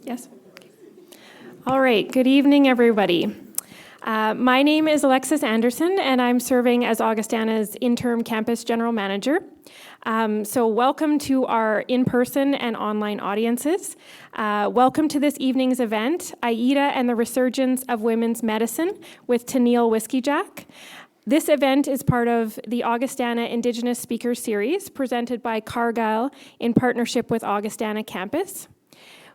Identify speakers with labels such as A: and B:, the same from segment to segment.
A: Yes? Okay. All right, good evening, everybody. My name is Alexis Anderson, and I'm serving as Augustana's interim campus general manager. So welcome to our in-person and online audiences. Welcome to this evening's event, Ayita and the Resurgence of Women's Medicine with Teneil Whiskeyjack. This event is part of the Augustana Indigenous Speaker Series presented by Cargyle in partnership with Augustana Campus.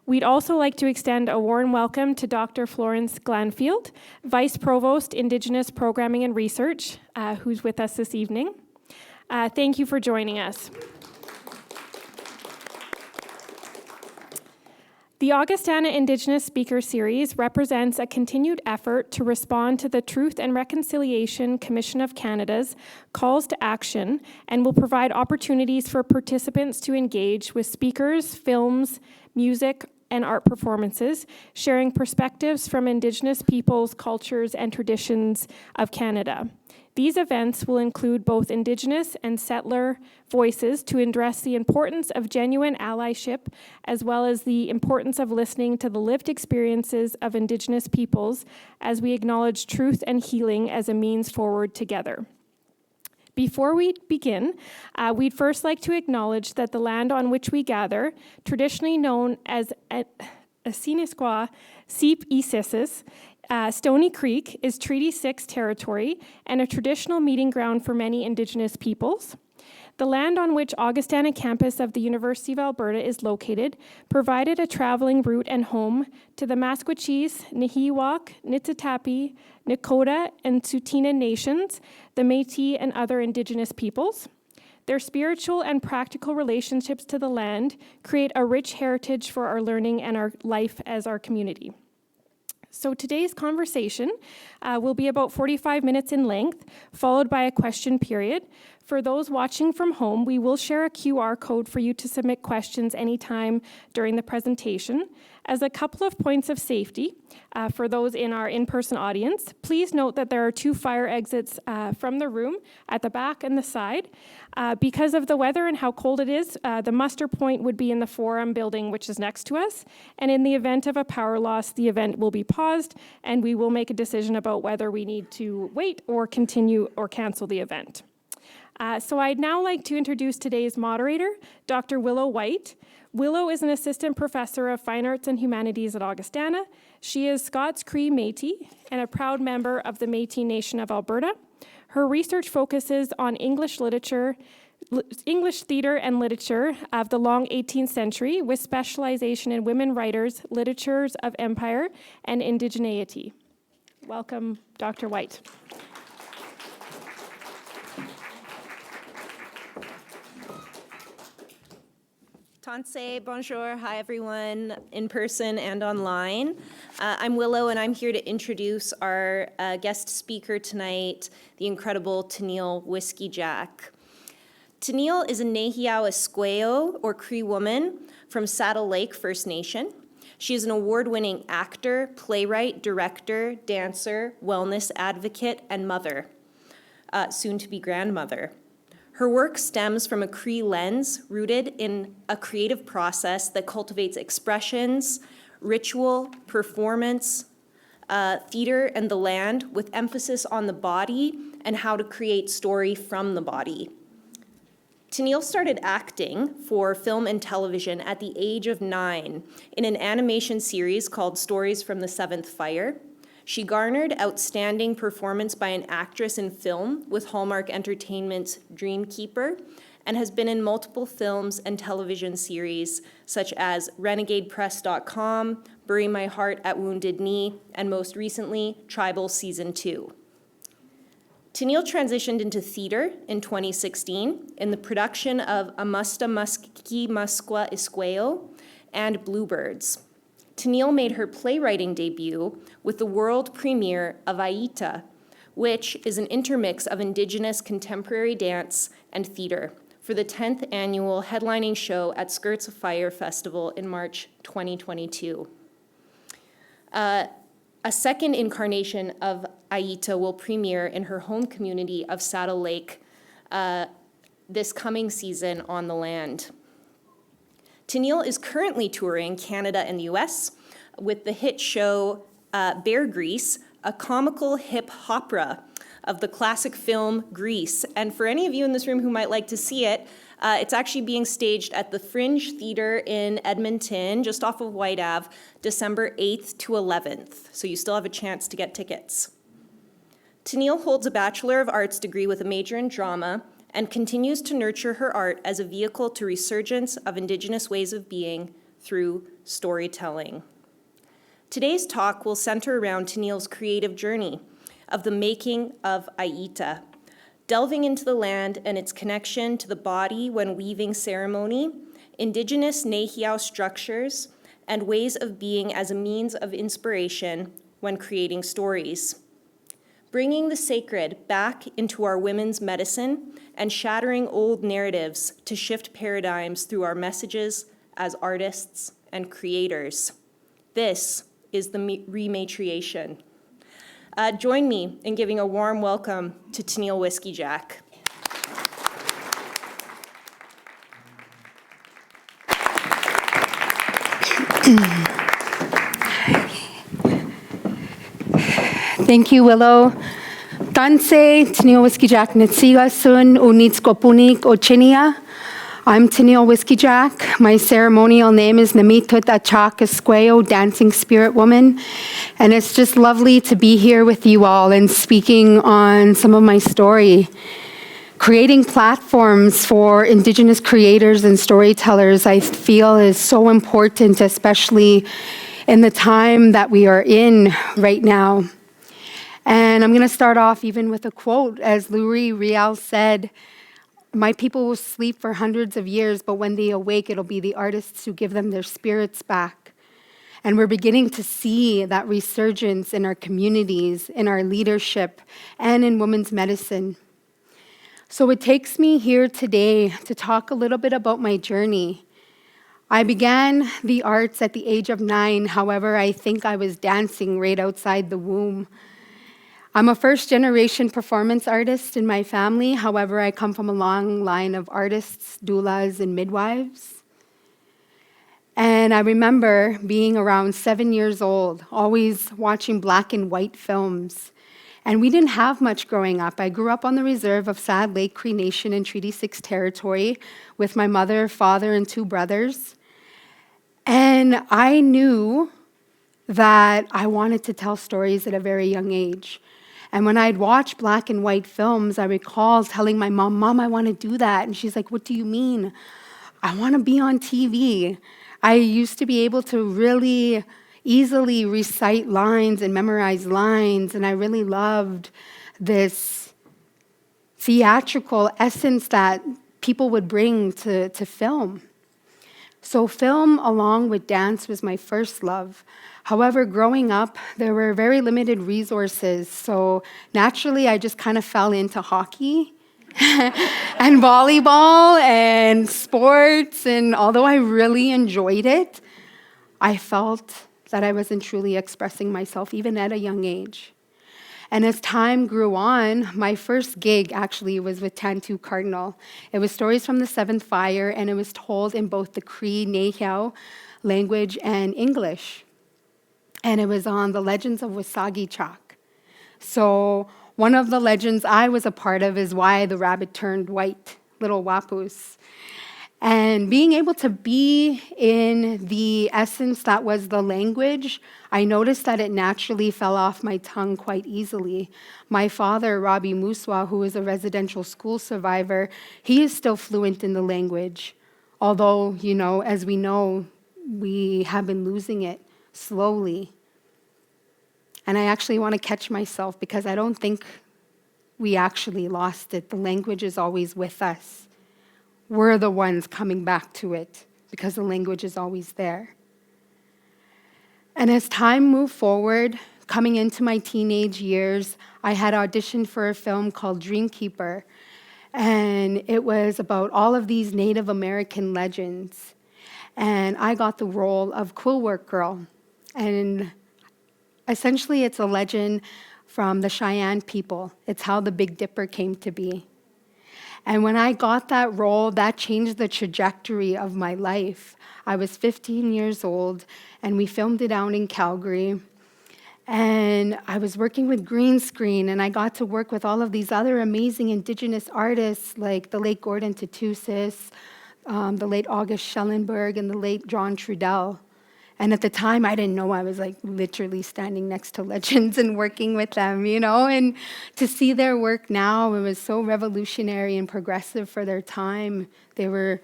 A: We'd also like to extend a warm welcome to Dr. Florence Glanfield, Vice Provost, Indigenous Programming and Research, who's with us this evening. Thank you for joining us. The Augustana Indigenous Speaker Series represents a continued effort to respond to the Truth and Reconciliation Commission of Canada's calls to action and will provide opportunities for participants to engage with speakers, films, music, and art performances, sharing perspectives from Indigenous peoples, cultures, and traditions of Canada. These events will include both Indigenous and settler voices to address the importance of genuine allyship, as well as the importance of listening to the lived experiences of Indigenous peoples as we acknowledge truth and healing as a means forward together. Before we begin, we'd first like to acknowledge that the land on which we gather, traditionally known as Asinisqua Seep Isisis, Stony Creek, is Treaty 6 territory and a traditional meeting ground for many Indigenous peoples. The land on which Augustana campus of the University of Alberta is located provided a traveling route and home to the Maskwacis, Nahiwak, Niitsitapi, Nakota, and Tsuut'ina nations, the Métis, and other Indigenous peoples. Their spiritual and practical relationships to the land create a rich heritage for our learning and our life as our community. So today's conversation will be about 45 minutes in length, followed by a question period. For those watching from home, we will share a QR code for you to submit questions anytime during the presentation. As a couple of points of safety for those in our in-person audience, please note that there are 2 fire exits from the room at the back and the side. Because of the weather and how cold it is, the muster point would be in the forum building, which is next to us. And in the event of a power loss, the event will be paused, and we will make a decision about whether we need to wait or continue or cancel the event. So I'd now like to introduce today's moderator, Dr. Willow White. Willow is an assistant professor of fine arts and humanities at Augustana. She is Scots Cree Métis and a proud member of the Métis Nation of Alberta. Her research focuses on English literature, English theater and literature of the long 18th century, with specialization in women writers, literatures of empire, and indigeneity. Welcome, Dr. White.
B: Tansei, bonjour, hi everyone, in person and online. I'm Willow, and I'm here to introduce our guest speaker tonight, the incredible Teneil Whiskeyjack. Teneil is a Nehiyaw Esqueo, or Cree woman, from Saddle Lake First Nation. She is an award-winning actor, playwright, director, dancer, wellness advocate, and mother, soon-to-be grandmother. Her work stems from a Cree lens rooted in a creative process that cultivates expressions, ritual, performance, theater, and the land, with emphasis on the body and how to create story from the body. Teneil started acting for film and television at the age of 9 in an animation series called Stories from the Seventh Fire. She garnered outstanding performance by an actress in film with Hallmark Entertainment's Dreamkeeper, and has been in multiple films and television series such as RenegadePress.com, Bury My Heart at Wounded Knee, and most recently, Tribal Season 2. Teneil transitioned into theater in 2016 in the production of Amusta Muski Muskwa Isqueo and Bluebirds. Teneil made her playwriting debut with the world premiere of Ayita, which is an intermix of Indigenous contemporary dance and theater, for the 10th annual headlining show at Skirts of Fire Festival in March 2022. A second incarnation of Ayita will premiere in her home community of Saddle Lake this coming season on the land. Teneil is currently touring Canada and the US with the hit show Bear Grease, a comical hip opera of the classic film Grease. And for any of you in this room who might like to see it, it's actually being staged at the Fringe Theatre in Edmonton, just off of White Ave, December 8th to 11th. So you still have a chance to get tickets. Teneil holds a Bachelor of Arts degree with a major in drama and continues to nurture her art as a vehicle to resurgence of Indigenous ways of being through storytelling. Today's talk will center around Teneil's creative journey of the making of Ayita, delving into the land and its connection to the body when weaving ceremony, Indigenous Nehiyaw structures, and ways of being as a means of inspiration when creating stories. Bringing the sacred back into our women's medicine and shattering old narratives to shift paradigms through our messages as artists and creators. This is the rematriation. Join me in giving a warm welcome to Teneil Whiskeyjack.
C: Thank you, Willow. Tanse, Teneil Whiskeyjack Nitsigasun, Unitskopunik, Ochinia. I'm Teneil Whiskeyjack. My ceremonial name is Namitut Achak Esqueo, Dancing Spirit Woman. And it's just lovely to be here with you all and speaking on some of my story. Creating platforms for Indigenous creators and storytellers, I feel, is so important, especially in the time that we are in right now. And I'm going to start off even with a quote. As Louis Riel said, "My people will sleep for hundreds of years, but when they awake, it'll be the artists who give them their spirits back." And we're beginning to see that resurgence in our communities, in our leadership, and in women's medicine. So it takes me here today to talk a little bit about my journey. I began the arts at the age of 9. However, I think I was dancing right outside the womb. I'm a first-generation performance artist in my family. However, I come from a long line of artists, doulas, and midwives. And I remember being around 7 years old, always watching black and white films. And we didn't have much growing up. I grew up on the reserve of Sad Lake Cree Nation in Treaty 6 territory with my mother, father, and 2 brothers. And I knew that I wanted to tell stories at a very young age. And when I'd watch black and white films, I recall telling my mom, "Mom, I want to do that." And she's like, "What do you mean?" "I want to be on TV." I used to be able to really easily recite lines and memorize lines, and I really loved this theatrical essence that people would bring to film. So film, along with dance, was my first love. However, growing up, there were very limited resources, so naturally I just kind of fell into hockey and volleyball and sports, and although I really enjoyed it, I felt that I wasn't truly expressing myself, even at a young age. And as time grew on, my first gig actually was with Tantu Cardinal. It was Stories from the Seventh Fire, and it was told in both the Cree Nehiyaw language and English. And it was on the legends of Whiskeyjack. So one of the legends I was a part of is why the rabbit turned white, little Wapus. And being able to be in the essence that was the language, I noticed that it naturally fell off my tongue quite easily. My father, Robbie Muswa, who is a residential school survivor, he is still fluent in the language. Although, as we know, we have been losing it slowly. And I actually want to catch myself because I don't think we actually lost it. The language is always with us. We're the ones coming back to it because the language is always there. And as time moved forward, coming into my teenage years, I had auditioned for a film called Dreamkeeper. And it was about all of these Native American legends. And I got the role of Quill Work Girl. And essentially, it's a legend from the Cheyenne people. It's how the Big Dipper came to be. And when I got that role, that changed the trajectory of my life. I was 15 years old, and we filmed it out in Calgary. And I was working with green screen, and I got to work with all of these other amazing Indigenous artists, like the late Gordon Tutusis, the late August Schellenberg, and the late John Trudell. And at the time, I didn't know I was like literally standing next to legends and working with them, you know? And to see their work now, it was so revolutionary and progressive for their time. They were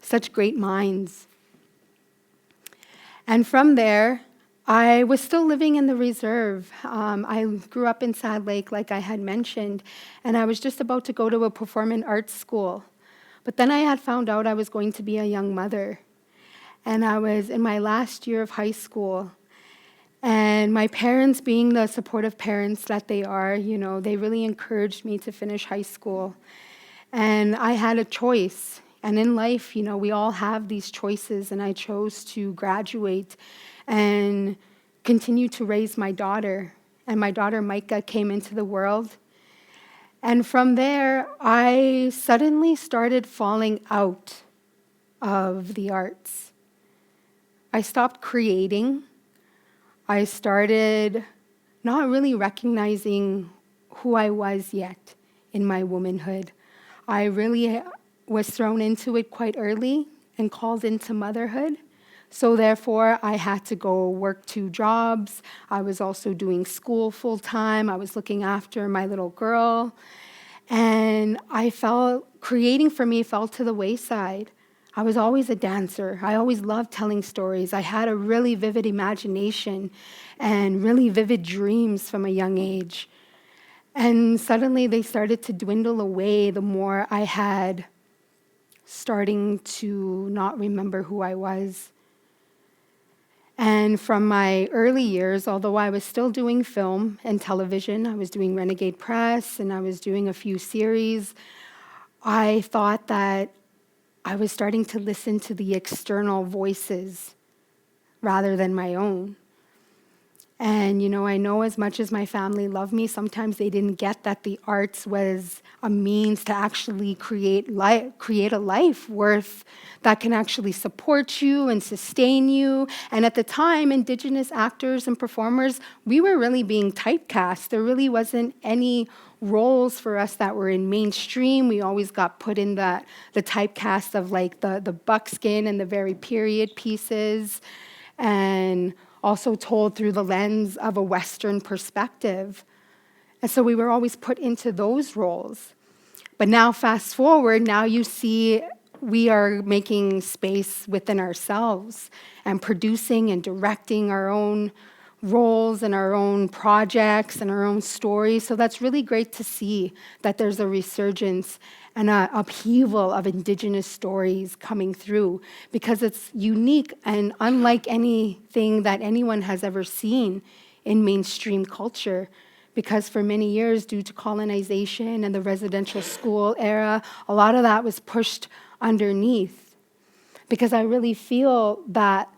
C: such great minds. And from there, I was still living in the reserve. I grew up in Sad Lake, like I had mentioned, and I was just about to go to a performing arts school. But then I had found out I was going to be a young mother. And I was in my last year of high school. And my parents, being the supportive parents that they are, you know, they really encouraged me to finish high school. And I had a choice. And in life, you know, we all have these choices, and I chose to graduate and continue to raise my daughter. And my daughter, Micah, came into the world. And from there, I suddenly started falling out of the arts. I stopped creating. I started not really recognizing who I was yet in my womanhood. I really was thrown into it quite early and called into motherhood. So therefore, I had to go work 2 jobs. I was also doing school full-time. I was looking after my little girl. And I felt, creating for me fell to the wayside. I was always a dancer. I always loved telling stories. I had a really vivid imagination and really vivid dreams from a young age. And suddenly they started to dwindle away the more I had starting to not remember who I was. And from my early years, although I was still doing film and television, I was doing Renegade Press and I was doing a few series, I thought that I was starting to listen to the external voices rather than my own. And, you know, I know as much as my family loved me, sometimes they didn't get that the arts was a means to actually create a life worth that can actually support you and sustain you. And at the time, Indigenous actors and performers, we were really being typecast. There really wasn't any roles for us that were in mainstream. We always got put in the typecast of like the buckskin and the very period pieces, and also told through the lens of a Western perspective. And so we were always put into those roles. But now fast forward, now you see we are making space within ourselves and producing and directing our own roles and our own projects and our own stories. So that's really great to see that there's a resurgence and an upheaval of Indigenous stories coming through, because it's unique and unlike anything that anyone has ever seen in mainstream culture. Because for many years, due to colonization and the residential school era, a lot of that was pushed underneath. Because I really feel that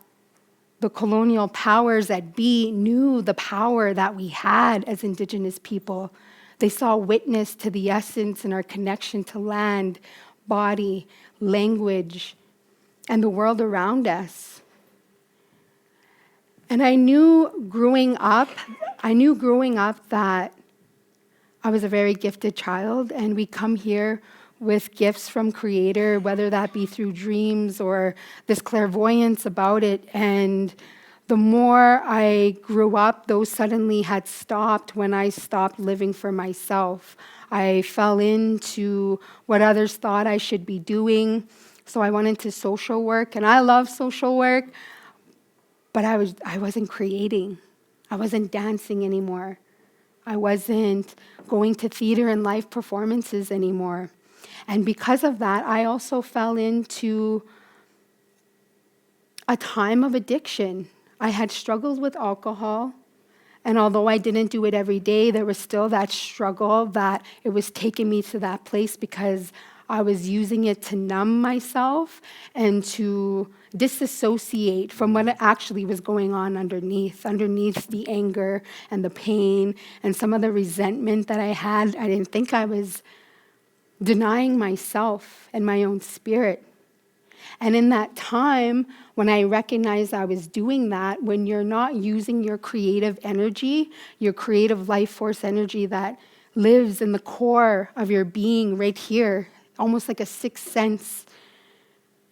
C: the colonial powers that be knew the power that we had as Indigenous people. They saw witness to the essence and our connection to land, body, language, and the world around us. And I knew growing up that I was a very gifted child, and we come here with gifts from Creator, whether that be through dreams or this clairvoyance about it. And the more I grew up, those suddenly had stopped when I stopped living for myself. I fell into what others thought I should be doing. So I went into social work, and I love social work, but I wasn't creating. I wasn't dancing anymore. I wasn't going to theater and live performances anymore. And because of that, I also fell into a time of addiction. I had struggled with alcohol, and although I didn't do it every day, there was still that struggle that it was taking me to that place because I was using it to numb myself and to disassociate from what actually was going on underneath the anger and the pain and some of the resentment that I had. I didn't think I was denying myself and my own spirit. And in that time, when I recognized I was doing that, when you're not using your creative energy, your creative life force energy that lives in the core of your being right here, almost like a sixth sense,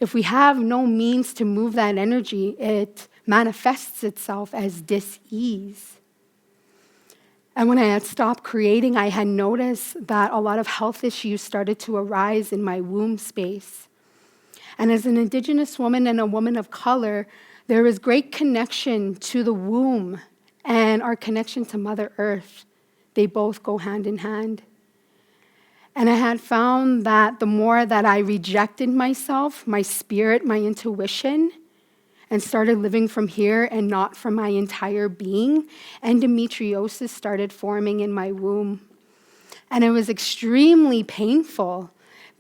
C: if we have no means to move that energy, it manifests itself as dis-ease. And when I had stopped creating, I had noticed that a lot of health issues started to arise in my womb space. And as an Indigenous woman and a woman of color, there is great connection to the womb and our connection to Mother Earth. They both go hand in hand. And I had found that the more that I rejected myself, my spirit, my intuition, and started living from here and not from my entire being, endometriosis started forming in my womb. And it was extremely painful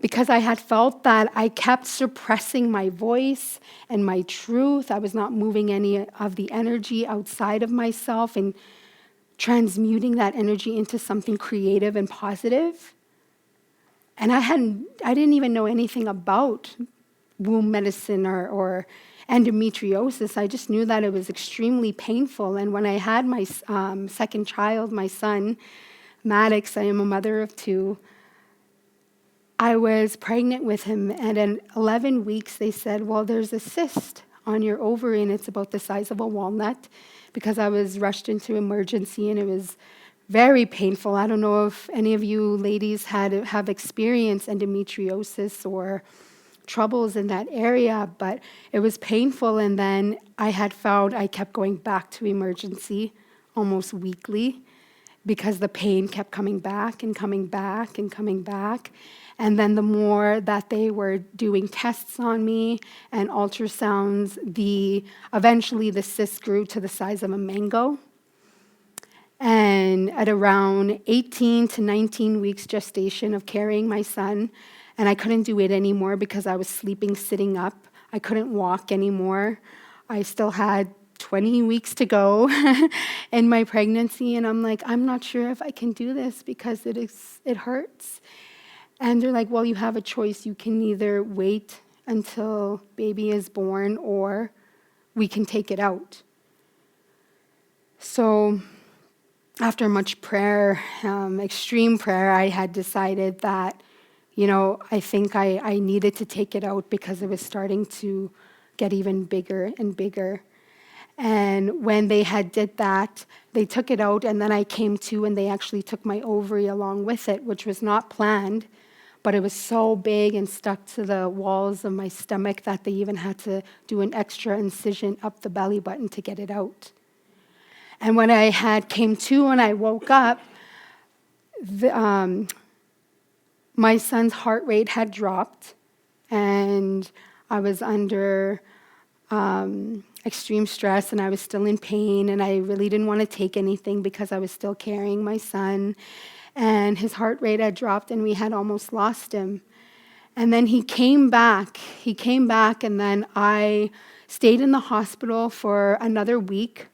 C: because I had felt that I kept suppressing my voice and my truth. I was not moving any of the energy outside of myself and transmuting that energy into something creative and positive. And I didn't even know anything about womb medicine or endometriosis. I just knew that it was extremely painful. And when I had my second child, my son, Maddox, I am a mother of two, I was pregnant with him. And in 11 weeks, they said, well, there's a cyst on your ovary, and it's about the size of a walnut, because I was rushed into emergency, and it was very painful. I don't know if any of you ladies have experienced endometriosis or troubles in that area, but it was painful. And then I had found I kept going back to emergency almost weekly because the pain kept coming back and coming back and coming back. And then the more that they were doing tests on me and ultrasounds, eventually the cyst grew to the size of a mango. And at around 18 to 19 weeks gestation of carrying my son, and I couldn't do it anymore because I was sleeping sitting up. I couldn't walk anymore. I still had 20 weeks to go in my pregnancy, and I'm like, I'm not sure if I can do this because it hurts. And they're like, well, you have a choice. You can either wait until baby is born, or we can take it out. So after much prayer, extreme prayer, I had decided that, I think I needed to take it out because it was starting to get even bigger and bigger. And when they had did that, they took it out, and then I came to, and they actually took my ovary along with it, which was not planned, but it was so big and stuck to the walls of my stomach that they even had to do an extra incision up the belly button to get it out. And when I came to and I woke up, my son's heart rate had dropped, and I was under extreme stress, and I was still in pain, and I really didn't want to take anything because I was still carrying my son, and his heart rate had dropped, and we had almost lost him. And then he came back, and then I stayed in the hospital for another week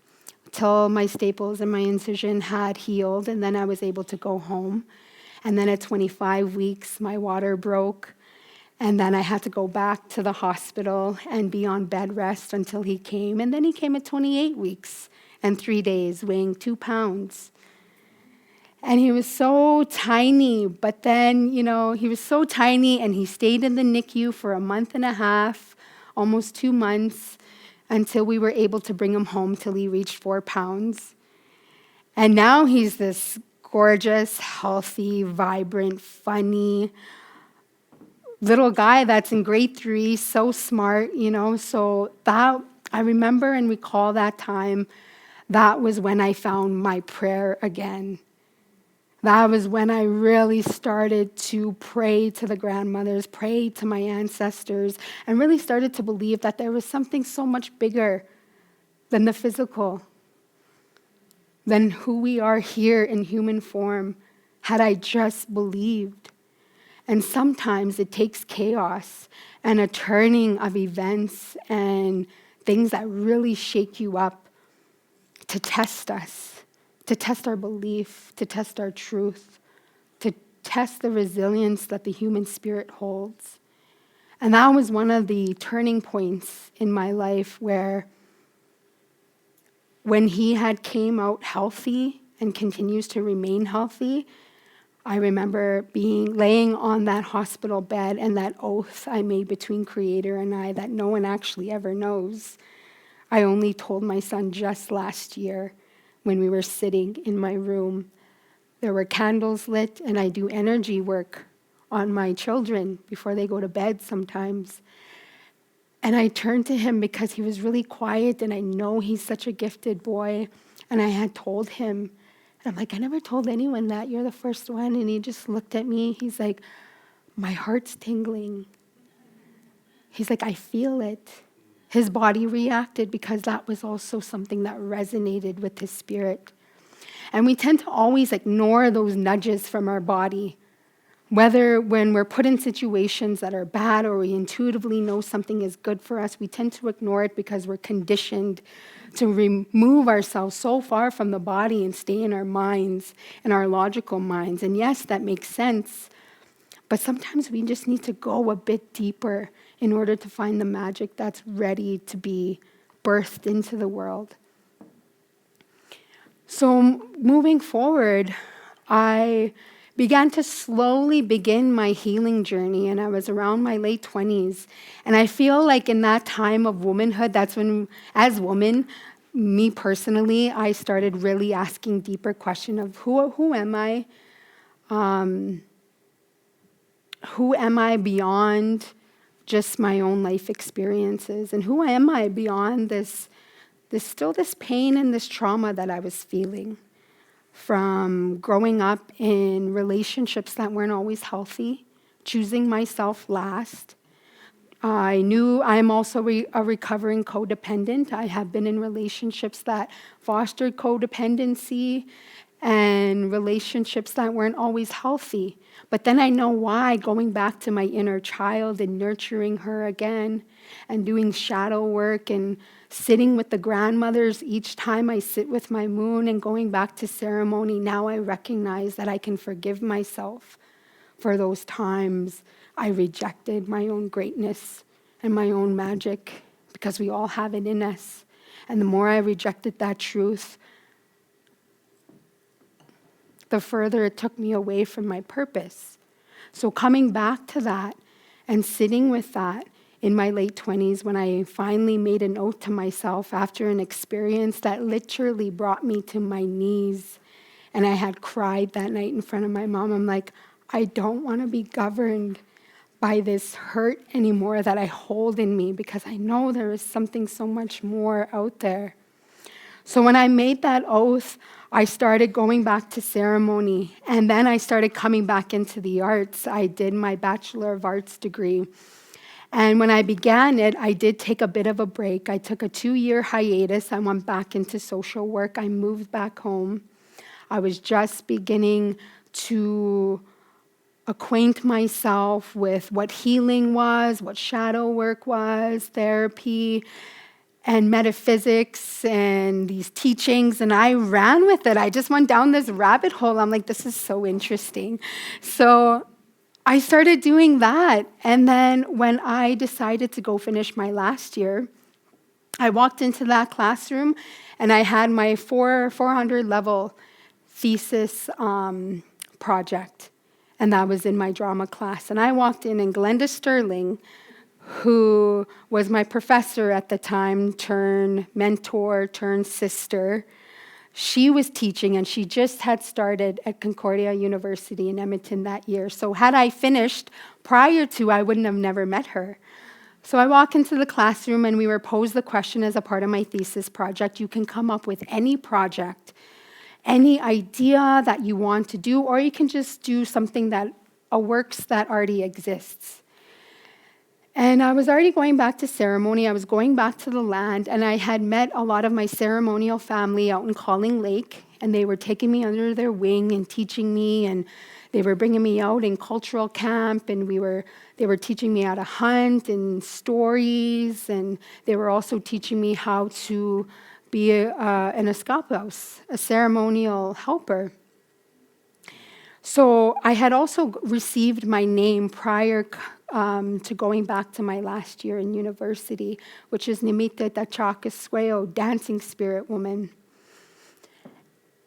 C: till my staples and my incision had healed, and then I was able to go home. And then at 25 weeks, my water broke, and then I had to go back to the hospital and be on bed rest until he came. And then he came at 28 weeks and 3 days, weighing 2 pounds. And he was so tiny, but then, he was so tiny, and he stayed in the NICU for a month and a half, almost 2 months, until we were able to bring him home till he reached 4 pounds. And now he's this gorgeous, healthy, vibrant, funny little guy that's in grade 3, so smart, So that, I remember and recall that time, that was when I found my prayer again. That was when I really started to pray to the grandmothers, pray to my ancestors, and really started to believe that there was something so much bigger than the physical, than who we are here in human form, had I just believed. And sometimes it takes chaos and a turning of events and things that really shake you up to test us, to test our belief, to test our truth, test the resilience that the human spirit holds. And that was one of the turning points in my life where when he had came out healthy and continues to remain healthy, I remember laying on that hospital bed and that oath I made between Creator and I that no one actually ever knows. I only told my son just last year when we were sitting in my room. There were candles lit, and I do energy work on my children before they go to bed sometimes. And I turned to him because he was really quiet, and I know he's such a gifted boy. And I had told him, and I'm like, I never told anyone that. You're the first one. And he just looked at me. He's like, my heart's tingling. He's like, I feel it. His body reacted because that was also something that resonated with his spirit. And we tend to always ignore those nudges from our body, whether when we're put in situations that are bad or we intuitively know something is good for us, we tend to ignore it because we're conditioned to remove ourselves so far from the body and stay in our minds, in our logical minds. And yes, that makes sense, but sometimes we just need to go a bit deeper in order to find the magic that's ready to be birthed into the world. So moving forward, I began to slowly begin my healing journey, and I was around my late 20s. And I feel like in that time of womanhood, that's when, as woman, me personally, I started really asking deeper question of who am I? Who am I beyond just my own life experiences? And who am I beyond this pain and this trauma that I was feeling from growing up in relationships that weren't always healthy, choosing myself last. I knew I'm also a recovering codependent. I have been in relationships that fostered codependency and relationships that weren't always healthy. But then I know why, going back to my inner child and nurturing her again and doing shadow work and sitting with the grandmothers each time I sit with my moon and going back to ceremony, now I recognize that I can forgive myself for those times I rejected my own greatness and my own magic, because we all have it in us. And the more I rejected that truth, the further it took me away from my purpose. So coming back to that and sitting with that in my late 20s, when I finally made an oath to myself after an experience that literally brought me to my knees, and I had cried that night in front of my mom, I'm like, I don't want to be governed by this hurt anymore that I hold in me, because I know there is something so much more out there. So when I made that oath, I started going back to ceremony, and then I started coming back into the arts. I did my Bachelor of Arts degree. And when I began it, I did take a bit of a break. I took a 2-year hiatus. I went back into social work. I moved back home. I was just beginning to acquaint myself with what healing was, what shadow work was, therapy, and metaphysics and these teachings, and I ran with it. I just went down this rabbit hole. I'm like, this is so interesting. So I started doing that. And then when I decided to go finish my last year, I walked into that classroom and I had my 400 level thesis project. And that was in my drama class. And I walked in, and Glenda Sterling, who was my professor at the time, turned mentor, turned sister, she was teaching, and she just had started at Concordia University in Edmonton that year. So had I finished prior to, I wouldn't have never met her. So I walk into the classroom, and we were posed the question as a part of my thesis project. You can come up with any project, any idea that you want to do, or you can just do something that works that already exists. And I was already going back to ceremony. I was going back to the land, and I had met a lot of my ceremonial family out in Calling Lake, and they were taking me under their wing and teaching me, and they were bringing me out in cultural camp, and they were teaching me how to hunt and stories, and they were also teaching me how to be an escapos, a ceremonial helper. So I had also received my name prior to going back to my last year in university, which is Nimita Tachakasweo, dancing spirit woman.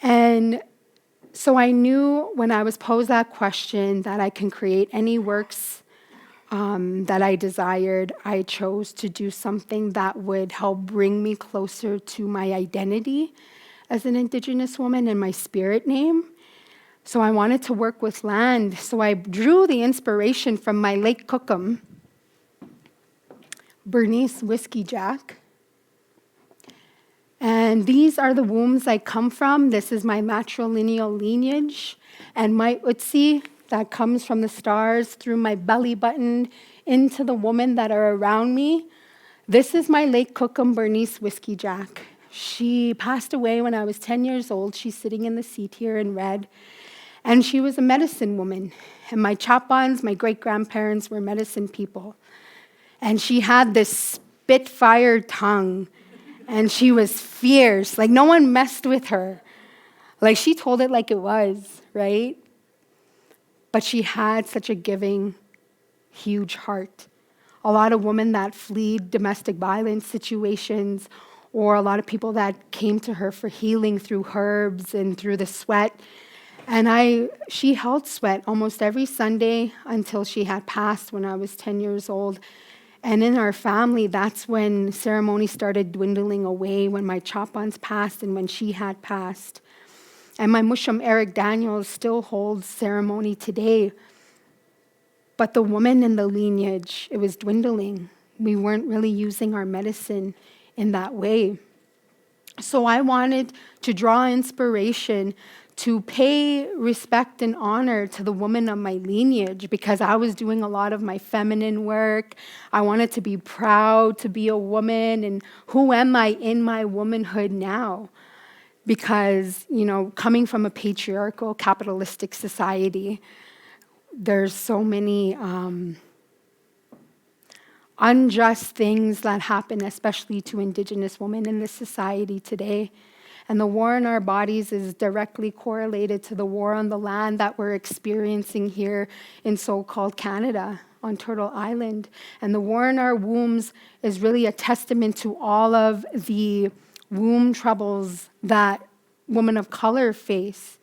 C: And so I knew when I was posed that question that I can create any works that I desired. I chose to do something that would help bring me closer to my identity as an Indigenous woman and my spirit name. So I wanted to work with land. So I drew the inspiration from my late Cookum, Bernice Whiskeyjack. And these are the wombs I come from. This is my matrilineal lineage. And my Utsi that comes from the stars through my belly button into the women that are around me. This is my late Cookum, Bernice Whiskeyjack. She passed away when I was 10 years old. She's sitting in the seat here in red. And she was a medicine woman. And my Chapans, my great-grandparents, were medicine people. And she had this spitfire tongue. And she was fierce. Like, no one messed with her. Like, she told it like it was, right? But she had such a giving, huge heart. A lot of women that fled domestic violence situations, or a lot of people that came to her for healing through herbs and through the sweat. And she held sweat almost every Sunday until she had passed when I was 10 years old. And in our family, that's when ceremony started dwindling away, when my Chapans passed and when she had passed. And my Mushum Eric Daniels still holds ceremony today. But the woman in the lineage, it was dwindling. We weren't really using our medicine in that way. So I wanted to draw inspiration to pay respect and honor to the woman of my lineage, because I was doing a lot of my feminine work. I wanted to be proud to be a woman, and who am I in my womanhood now? Because, coming from a patriarchal, capitalistic society, there's so many unjust things that happen, especially to Indigenous women in this society today. And the war in our bodies is directly correlated to the war on the land that we're experiencing here in so-called Canada, on Turtle Island. And the war in our wombs is really a testament to all of the womb troubles that women of color face.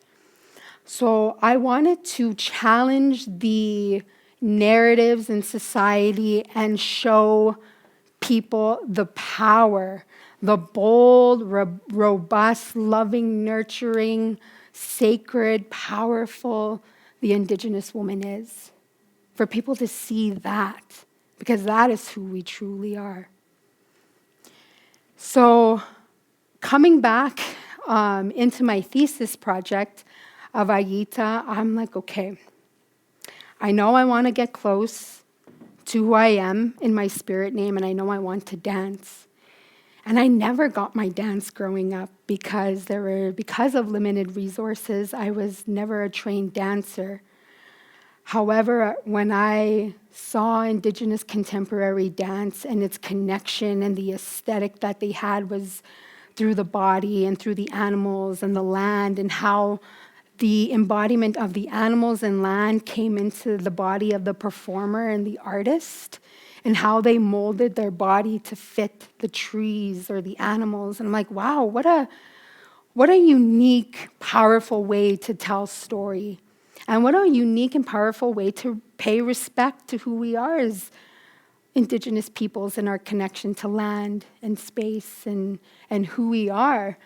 C: So I wanted to challenge the narratives in society and show people the power, the bold, robust, loving, nurturing, sacred, powerful the Indigenous woman is. For people to see that, because that is who we truly are. So coming back into my thesis project of Ayita, I'm like, okay, I know I want to get close to who I am in my spirit name, and I know I want to dance. And I never got my dance growing up because of limited resources, I was never a trained dancer. However, when I saw Indigenous contemporary dance and its connection and the aesthetic that they had was through the body and through the animals and the land, and how the embodiment of the animals and land came into the body of the performer and the artist, and how they molded their body to fit the trees or the animals. And I'm like, wow, what a unique, powerful way to tell story. And what a unique and powerful way to pay respect to who we are as Indigenous peoples and our connection to land and space and who we are.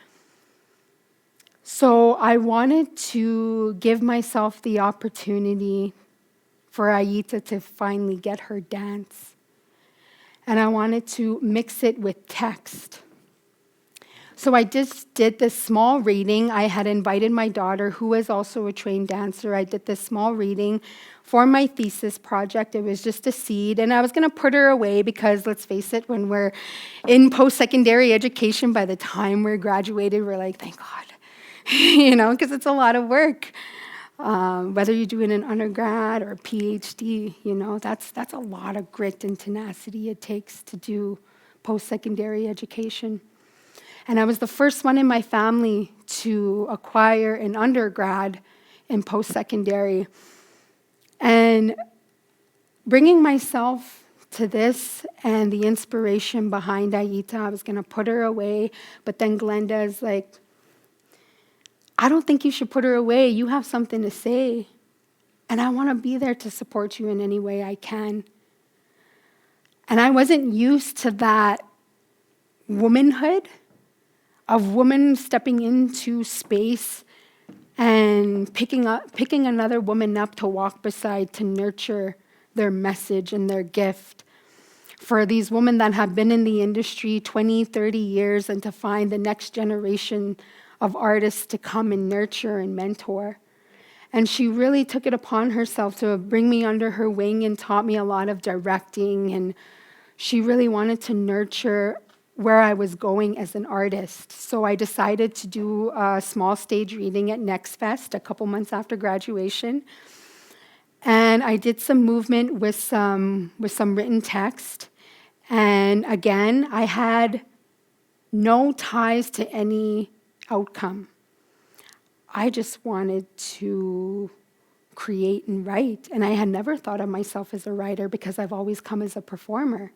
C: So I wanted to give myself the opportunity for Ayita to finally get her dance. And I wanted to mix it with text. So I just did this small reading. I had invited my daughter, who is also a trained dancer. I did this small reading for my thesis project. It was just a seed, and I was going to put her away because, let's face it, when we're in post-secondary education, by the time we're graduated, we're like, thank God, because it's a lot of work. Whether you're doing an undergrad or a PhD, that's a lot of grit and tenacity it takes to do post-secondary education. And I was the first one in my family to acquire an undergrad in post-secondary. And bringing myself to this and the inspiration behind Ayita, I was going to put her away, but then Glenda is like, I don't think you should put her away. You have something to say. And I want to be there to support you in any way I can. And I wasn't used to that womanhood of women stepping into space and picking another woman up to walk beside, to nurture their message and their gift. For these women that have been in the industry 20, 30 years, and to find the next generation of artists to come and nurture and mentor. And she really took it upon herself to bring me under her wing and taught me a lot of directing. And she really wanted to nurture where I was going as an artist. So I decided to do a small stage reading at Next Fest a couple months after graduation. And I did some movement with some written text. And again, I had no ties to any outcome. I just wanted to create and write. And I had never thought of myself as a writer because I've always come as a performer.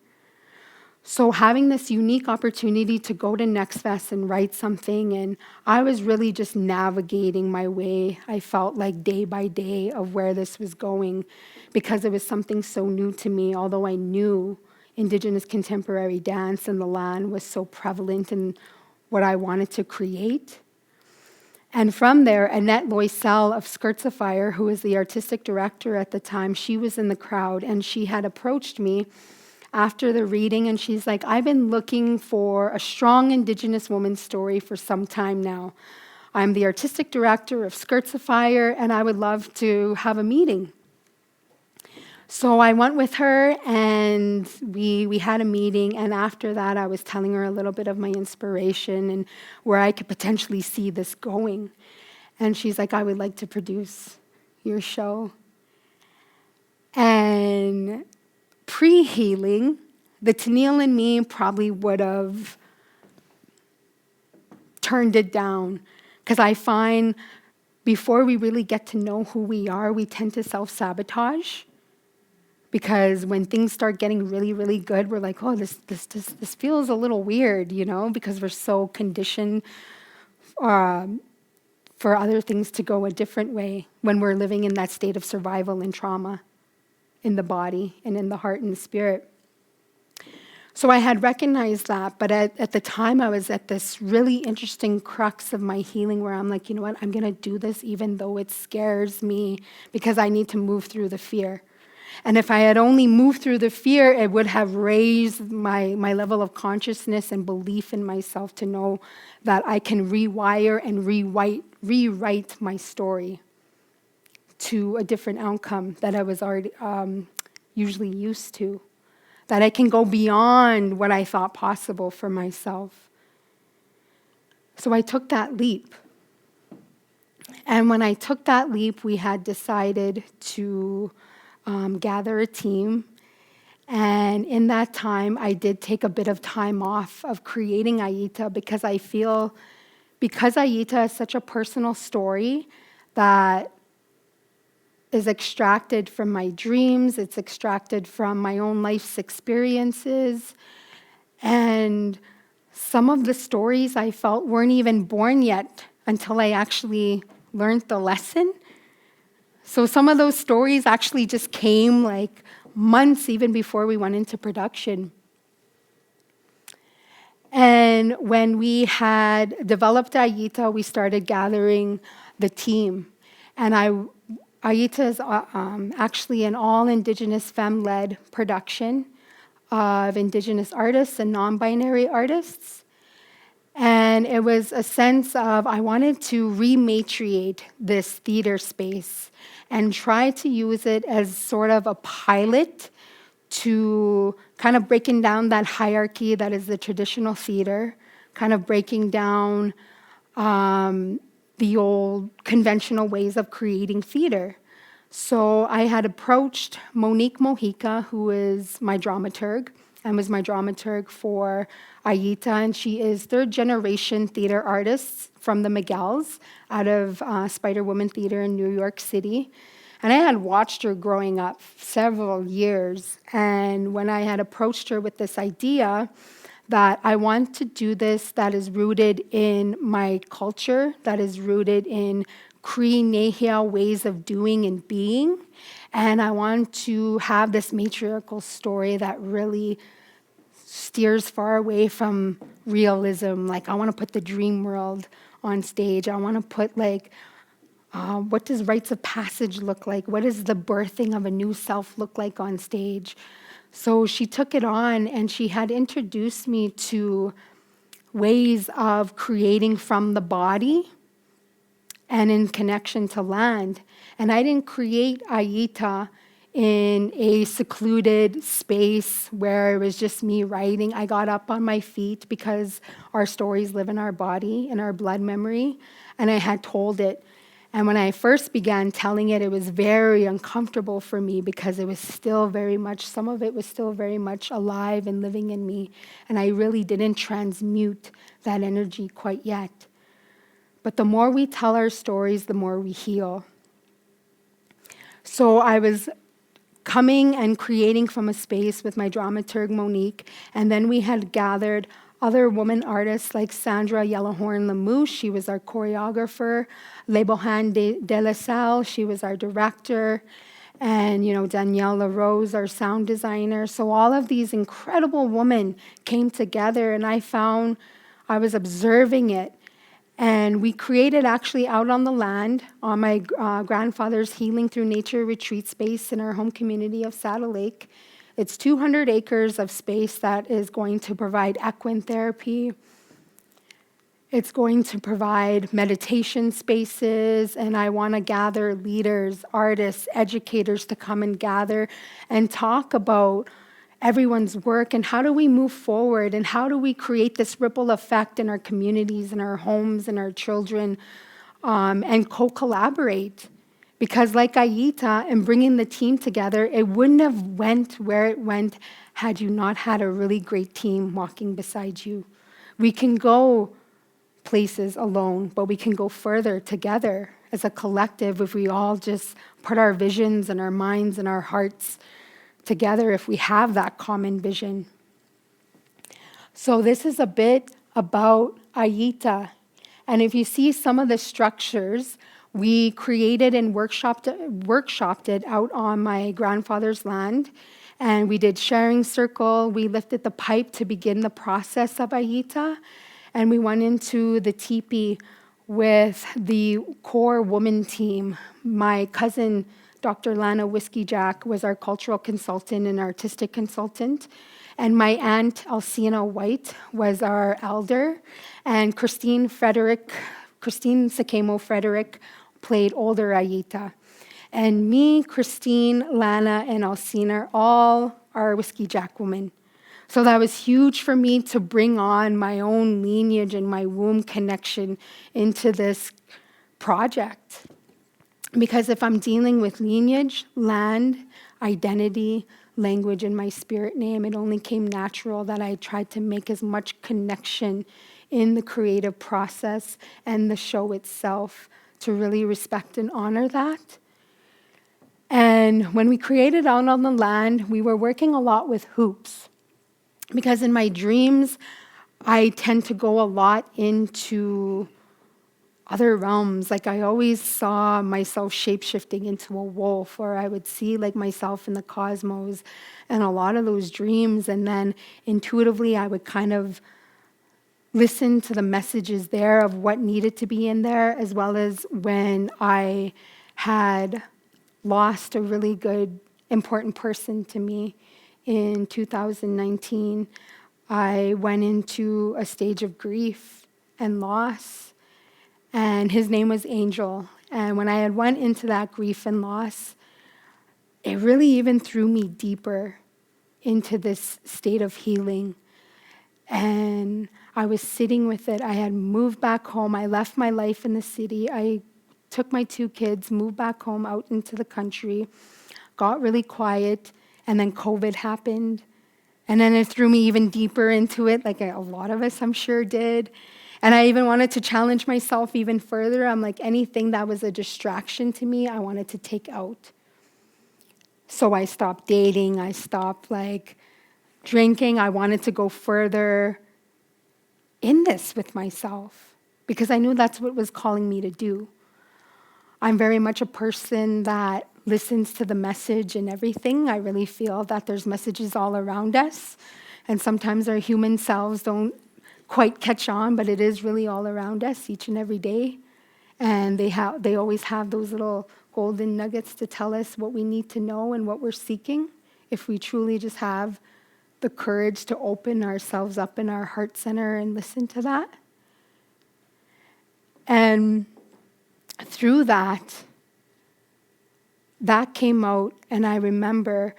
C: So having this unique opportunity to go to Next Fest and write something, and I was really just navigating my way, I felt like day by day of where this was going, because it was something so new to me, although I knew Indigenous contemporary dance and the land was so prevalent in what I wanted to create. And from there, Annette Loisel of Skirts of Fire, who was the artistic director at the time, she was in the crowd, and she had approached me after the reading, and she's like, I've been looking for a strong Indigenous woman story for some time now. I'm the artistic director of Skirts of Fire, and I would love to have a meeting. So I went with her, and we had a meeting, and after that, I was telling her a little bit of my inspiration and where I could potentially see this going. And she's like, I would like to produce your show. And pre-healing, the Teneil in me probably would have turned it down, because I find before we really get to know who we are, we tend to self-sabotage. Because when things start getting really, really good, we're like, oh, this feels a little weird, you know, because we're so conditioned for other things to go a different way when we're living in that state of survival and trauma in the body and in the heart and the spirit. So I had recognized that, but at the time I was at this really interesting crux of my healing where I'm like, you know what, I'm going to do this even though it scares me, because I need to move through the fear. And if I had only moved through the fear, it would have raised my level of consciousness and belief in myself to know that I can rewire and rewrite my story to a different outcome that I was already usually used to. That I can go beyond what I thought possible for myself. So I took that leap. And when I took that leap, we had decided to gather a team. And in that time, I did take a bit of time off of creating Ayita, because I feel, because Ayita is such a personal story that is extracted from my dreams, it's extracted from my own life's experiences, and some of the stories I felt weren't even born yet until I actually learned the lesson. So some of those stories actually just came like months even before we went into production. And when we had developed Ayita, we started gathering the team. And Ayita is actually an all-Indigenous femme-led production of Indigenous artists and non-binary artists. And it was a sense of, I wanted to rematriate this theater space and try to use it as sort of a pilot to kind of breaking down that hierarchy that is the traditional theater, kind of breaking down the old conventional ways of creating theater. So I had approached Monique Mojica, who is my dramaturg, and was my dramaturg for Ayita, and she is third-generation theater artist from the Miguels out of Spider-Woman Theater in New York City. And I had watched her growing up several years, and when I had approached her with this idea that I want to do this that is rooted in my culture, that is rooted in Cree Nahia ways of doing and being, and I want to have this matriarchal story that really steers far away from realism. Like, I want to put the dream world on stage. I want to put, like, what does rites of passage look like? What does the birthing of a new self look like on stage? So she took it on, and she had introduced me to ways of creating from the body and in connection to land. And I didn't create Ayita in a secluded space where it was just me writing. I got up on my feet because our stories live in our body, in our blood memory, and I had told it. And when I first began telling it, it was very uncomfortable for me because it was still very much, some of it was still very much alive and living in me. And I really didn't transmute that energy quite yet. But the more we tell our stories, the more we heal. So I was coming and creating from a space with my dramaturg, Monique, and then we had gathered other women artists like Sandra Yellowhorn Lamouche, she was our choreographer, Lebohan de La Salle, she was our director, and Danielle LaRose, our sound designer. So all of these incredible women came together, and I was observing it. And we created actually out on the land on my grandfather's Healing Through Nature retreat space in our home community of Saddle Lake. It's 200 acres of space that is going to provide equine therapy. It's going to provide meditation spaces, and I want to gather leaders, artists, educators to come and gather and talk about everyone's work and how do we move forward and how do we create this ripple effect in our communities, in our homes, and our children, and co-collaborate. Because like Ayita and bringing the team together, it wouldn't have went where it went had you not had a really great team walking beside you. We can go places alone, but we can go further together as a collective if we all just put our visions and our minds and our hearts together, if we have that common vision. So this is a bit about Ayita. And if you see some of the structures, we created and workshopped it out on my grandfather's land. And we did sharing circle. We lifted the pipe to begin the process of Ayita. And we went into the teepee with the core woman team. My cousin, Dr. Teneil Whiskeyjack, was our cultural consultant and artistic consultant. And my aunt, Alcina White, was our elder. And Christine Sakemo Frederick played older Ayita. And me, Christine, Lana, and Alcina all are Whiskeyjack women. So that was huge for me to bring on my own lineage and my womb connection into this project. Because if I'm dealing with lineage, land, identity, language, and my spirit name, it only came natural that I tried to make as much connection in the creative process and the show itself to really respect and honor that. And when we created Out on the Land, we were working a lot with hoops. Because in my dreams, I tend to go a lot into other realms. Like I always saw myself shape-shifting into a wolf, or I would see like myself in the cosmos and a lot of those dreams. And then intuitively, I would kind of listen to the messages there of what needed to be in there, as well as when I had lost a really good, important person to me in 2019. I went into a stage of grief and loss, and his name was Angel. And when I had went into that grief and loss, it really even threw me deeper into this state of healing. And I was sitting with it. I had moved back home. I left my life in the city. I took my 2 kids, moved back home out into the country, got really quiet, and then COVID happened. And then it threw me even deeper into it, like a lot of us, I'm sure, did. And I even wanted to challenge myself even further. I'm like, anything that was a distraction to me, I wanted to take out. So I stopped dating. I stopped, drinking. I wanted to go further in this with myself because I knew that's what was calling me to do. I'm very much a person that listens to the message and everything. I really feel that there's messages all around us, and sometimes our human selves don't quite catch on, but it is really all around us each and every day. And they always have those little golden nuggets to tell us what we need to know and what we're seeking if we truly just have the courage to open ourselves up in our heart center and listen to that. And through that came out, and I remember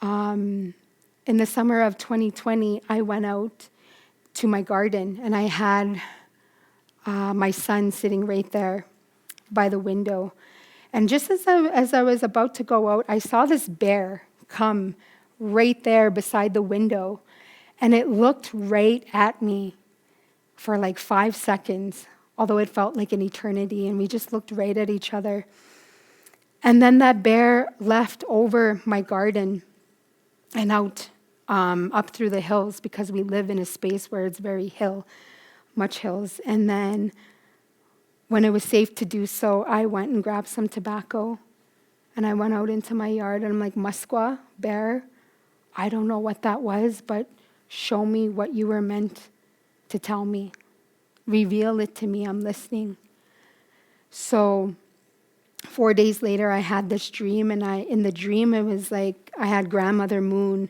C: in the summer of 2020, I went out to my garden, and I had my son sitting right there by the window. And just as I was about to go out, I saw this bear come right there beside the window, and it looked right at me for 5 seconds, although it felt like an eternity, and we just looked right at each other. And then that bear left over my garden and out up through the hills, because we live in a space where it's very much hills. And then when it was safe to do so, I went and grabbed some tobacco, and I went out into my yard, and I'm like, Muskwa, bear, I don't know what that was, but show me what you were meant to tell me. Reveal it to me, I'm listening. So 4 days later, I had this dream, and in the dream, it was like I had grandmother moon,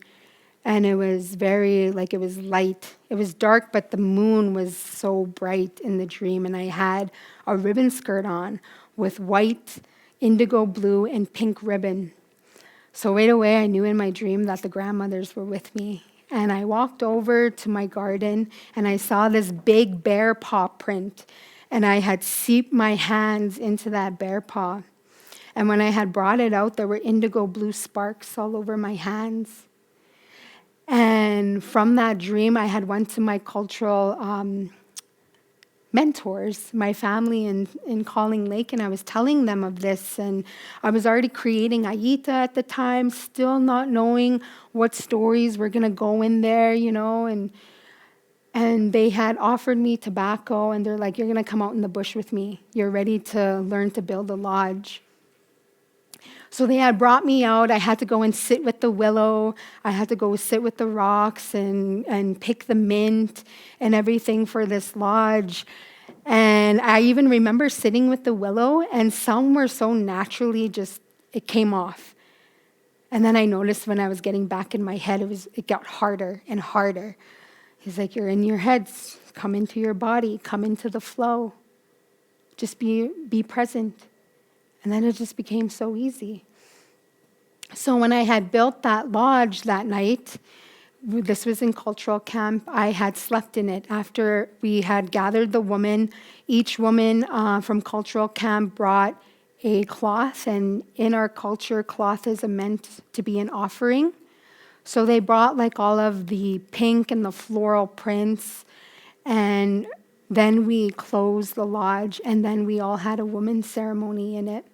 C: and it was very, it was light. It was dark, but the moon was so bright in the dream, and I had a ribbon skirt on with white, indigo blue, and pink ribbon. So right away, I knew in my dream that the grandmothers were with me. And I walked over to my garden, and I saw this big bear paw print, and I had seeped my hands into that bear paw. And when I had brought it out, there were indigo blue sparks all over my hands. And from that dream, I had went to my cultural mentors, my family in Calling Lake, and I was telling them of this. And I was already creating Ayita at the time, still not knowing what stories were going to go in there, and they had offered me tobacco, and they're like, you're going to come out in the bush with me. You're ready to learn to build a lodge. So they had brought me out. I had to go and sit with the willow. I had to go sit with the rocks and pick the mint and everything for this lodge. And I even remember sitting with the willow, and some were so naturally it came off. And then I noticed when I was getting back in my head, it got harder and harder. He's like, you're in your heads. Come into your body. Come into the flow. Just be present. And then it just became so easy. So when I had built that lodge that night, this was in cultural camp, I had slept in it. After we had gathered the women, each woman from cultural camp brought a cloth, and in our culture, cloth is meant to be an offering. So they brought all of the pink and the floral prints, and then we closed the lodge, and then we all had a women's ceremony in it.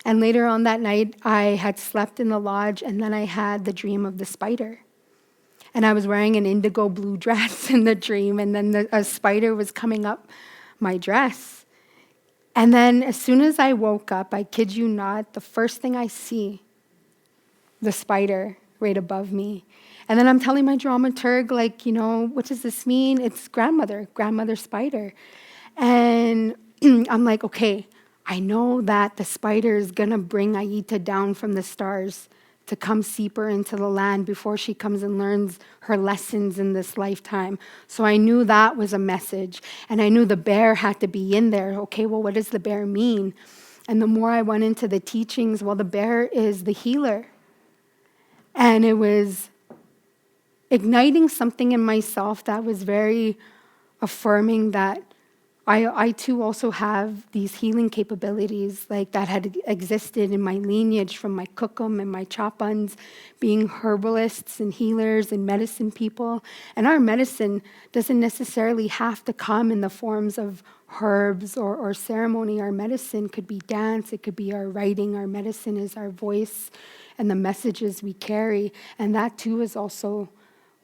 C: And later on that night, I had slept in the lodge, and then I had the dream of the spider. And I was wearing an indigo blue dress in the dream, and then a spider was coming up my dress. And then as soon as I woke up, I kid you not, the first thing I see, the spider right above me. And then I'm telling my dramaturg, what does this mean? It's grandmother spider. And I'm like, okay, I know that the spider is going to bring Ayita down from the stars to come seep her into the land before she comes and learns her lessons in this lifetime. So I knew that was a message. And I knew the bear had to be in there. Okay, well, what does the bear mean? And the more I went into the teachings, the bear is the healer. And it was igniting something in myself that was very affirming that I too also have these healing capabilities like that had existed in my lineage from my kukum and my chapuns, being herbalists and healers and medicine people. And our medicine doesn't necessarily have to come in the forms of herbs or ceremony. Our medicine could be dance, it could be our writing. Our medicine is our voice and the messages we carry. And that too is also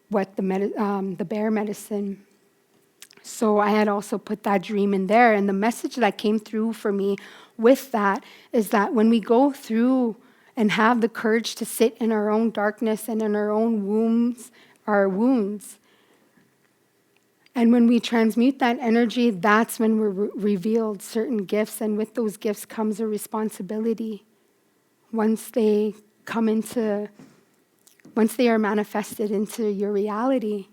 C: what the bear medicine. So I had also put that dream in there. And the message that came through for me with that is that when we go through and have the courage to sit in our own darkness and in our own wounds, and when we transmute that energy, that's when we're revealed certain gifts. And with those gifts comes a responsibility. Once they are manifested into your reality.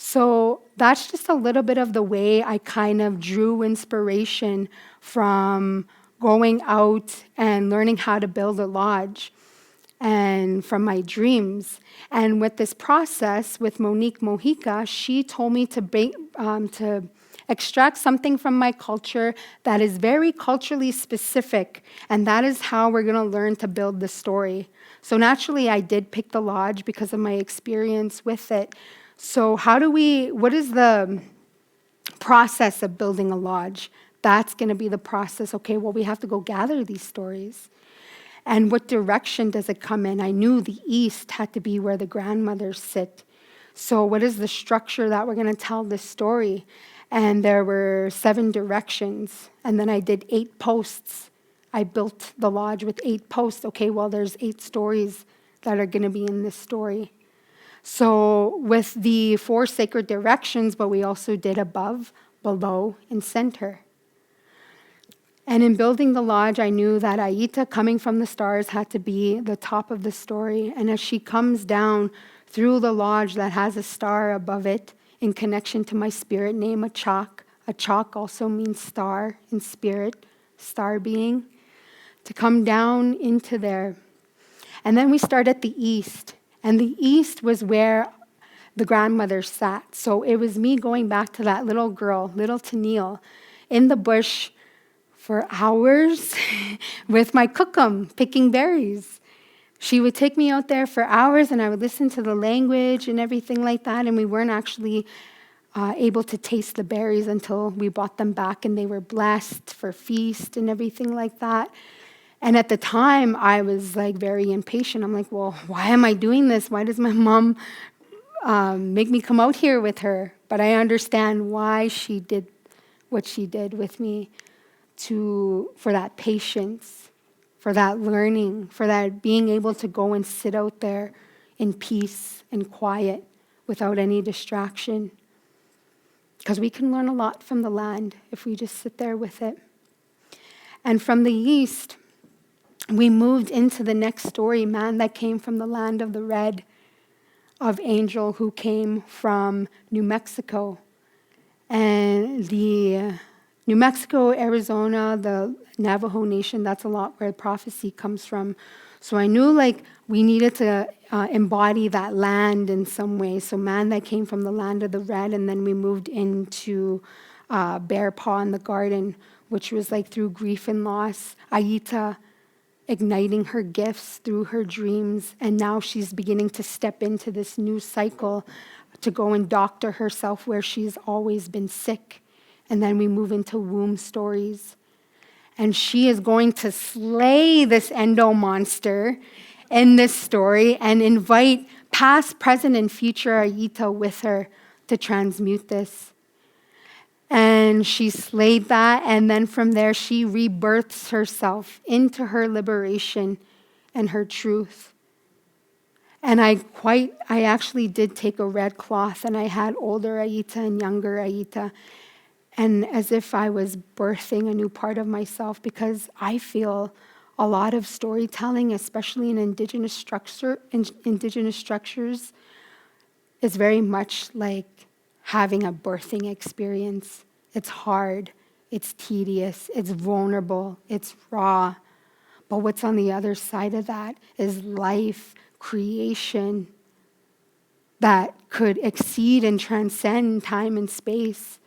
C: So that's just a little bit of the way I kind of drew inspiration from going out and learning how to build a lodge and from my dreams. And with this process with Monique Mojica, she told me to extract something from my culture that is very culturally specific, and that is how we're going to learn to build the story. So naturally, I did pick the lodge because of my experience with it. So what is the process of building a lodge? That's going to be the process. Okay, well, we have to go gather these stories. And what direction does it come in? I knew the east had to be where the grandmothers sit. So what is the structure that we're going to tell this story? And there were 7 directions. And then I did 8 posts. I built the lodge with 8 posts. Okay, well, there's 8 stories that are going to be in this story. So with the 4 sacred directions, but we also did above, below, and center. And in building the lodge, I knew that Ayita, coming from the stars, had to be the top of the story. And as she comes down through the lodge that has a star above it, in connection to my spirit name, a chalk also means star in spirit, star being, to come down into there. And then we start at the east. And the east was where the grandmother sat. So it was me going back to that little girl, little Teneil, in the bush for hours with my kukum, picking berries. She would take me out there for hours, and I would listen to the language and everything like that, and we weren't actually able to taste the berries until we brought them back, and they were blessed for feast and everything like that. And at the time, I was like very impatient. I'm like, well, why am I doing this? Why does my mom make me come out here with her? But I understand why she did what she did with me, for that patience, for that learning, for that being able to go and sit out there in peace and quiet without any distraction. Because we can learn a lot from the land if we just sit there with it. And from the east, we moved into the next story, man that came from the land of the red, of Angel, who came from New Mexico. And the New Mexico, Arizona, the Navajo Nation, that's a lot where prophecy comes from. So I knew like we needed to embody that land in some way. So man that came from the land of the red, and then we moved into Bear Paw in the Garden, which was like through grief and loss. Ayita igniting her gifts through her dreams, and now she's beginning to step into this new cycle to go and doctor herself where she's always been sick. And then we move into womb stories. And she is going to slay this endo monster in this story and invite past, present, and future Ayita with her to transmute this. And she slayed that, and then from there she rebirths herself into her liberation and her truth. And I actually did take a red cloth, and I had older Ayita and younger Ayita, and as if I was birthing a new part of myself, because I feel a lot of storytelling, especially in indigenous structures, is very much like having a birthing experience. It's hard, it's tedious, it's vulnerable, it's raw. But what's on the other side of that is life, creation that could exceed and transcend time and space.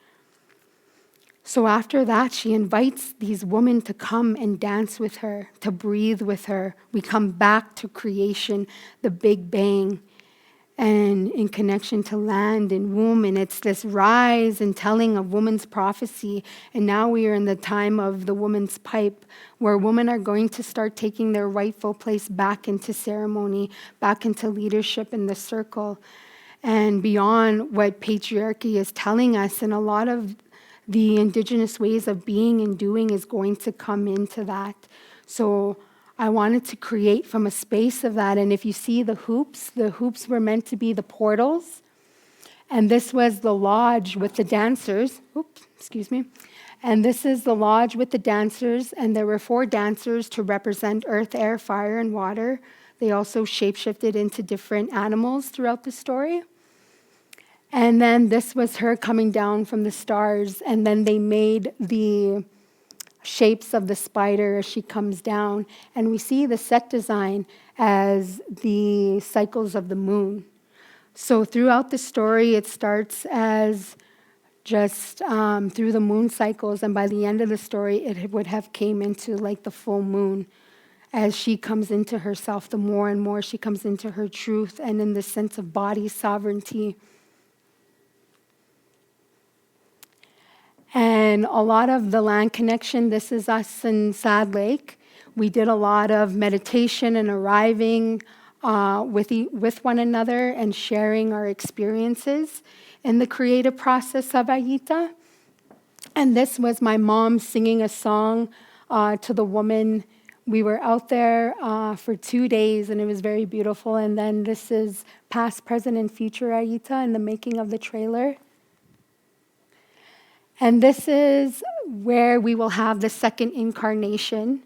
C: So after that, she invites these women to come and dance with her, to breathe with her. We come back to creation, the Big Bang, and in connection to land and womb. And it's this rise and telling of woman's prophecy. And now we are in the time of the woman's pipe, where women are going to start taking their rightful place back into ceremony, back into leadership in the circle, and beyond what patriarchy is telling us. And a lot of the Indigenous ways of being and doing is going to come into that. So I wanted to create from a space of that. And if you see the hoops were meant to be the portals. And this was the lodge with the dancers. Oops, excuse me. And this is the lodge with the dancers. And there were 4 dancers to represent earth, air, fire, and water. They also shapeshifted into different animals throughout the story. And then this was her coming down from the stars, and then they made the shapes of the spider as she comes down. And we see the set design as the cycles of the moon. So throughout the story, it starts as just through the moon cycles, and by the end of the story, it would have came into like the full moon. As she comes into herself, the more and more she comes into her truth and in the sense of body sovereignty. And a lot of the land connection, this is us in Sad Lake. We did a lot of meditation and arriving with one another and sharing our experiences in the creative process of Ayita. And this was my mom singing a song to the woman. We were out there for 2 days, and it was very beautiful. And then this is past, present, and future Ayita in the making of the trailer. And this is where we will have the second incarnation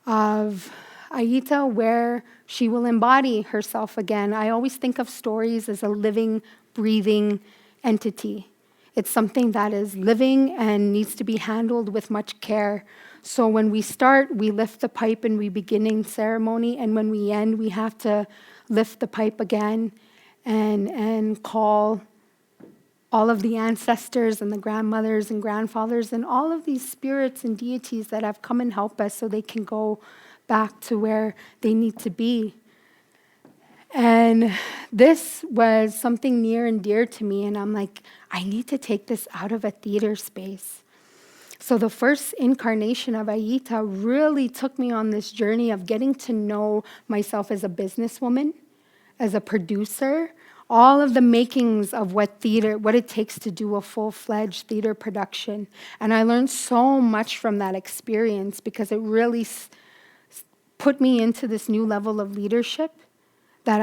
C: of Ayita, where she will embody herself again. I always think of stories as a living, breathing entity. It's something that is living and needs to be handled with much care. So when we start, we lift the pipe and we begin ceremony, and when we end, we have to lift the pipe again and call all of the ancestors and the grandmothers and grandfathers and all of these spirits and deities that have come and helped us so they can go back to where they need to be. And this was something near and dear to me, and I'm like, I need to take this out of a theater space. So the first incarnation of Ayita really took me on this journey of getting to know myself as a businesswoman, as a producer, all of the makings of what it takes to do a full-fledged theater production. And I learned so much from that experience because it really put me into this new level of leadership that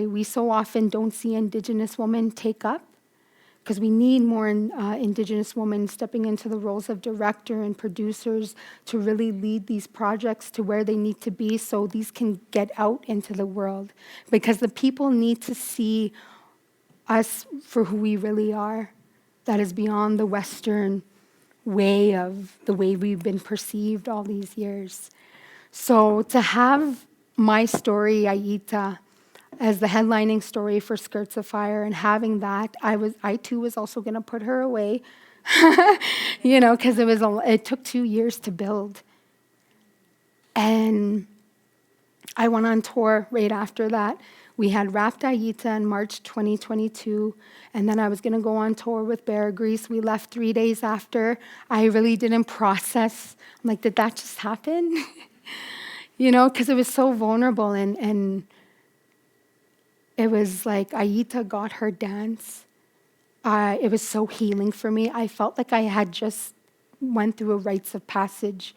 C: we so often don't see Indigenous women take up, because we need more Indigenous women stepping into the roles of director and producers to really lead these projects to where they need to be so these can get out into the world. Because the people need to see us for who we really are. That is beyond the Western way of the way we've been perceived all these years. So to have my story, Ayita, as the headlining story for Skirts of Fire, and having that, I too was also going to put her away, because it took 2 years to build. And I went on tour right after that. We had wrapped Ayita in March 2022, and then I was going to go on tour with Bear Grease. We left 3 days after. I really didn't process. I'm like, did that just happen? Because it was so vulnerable, and it was like Ayita got her dance. It was so healing for me. I felt like I had just went through a rites of passage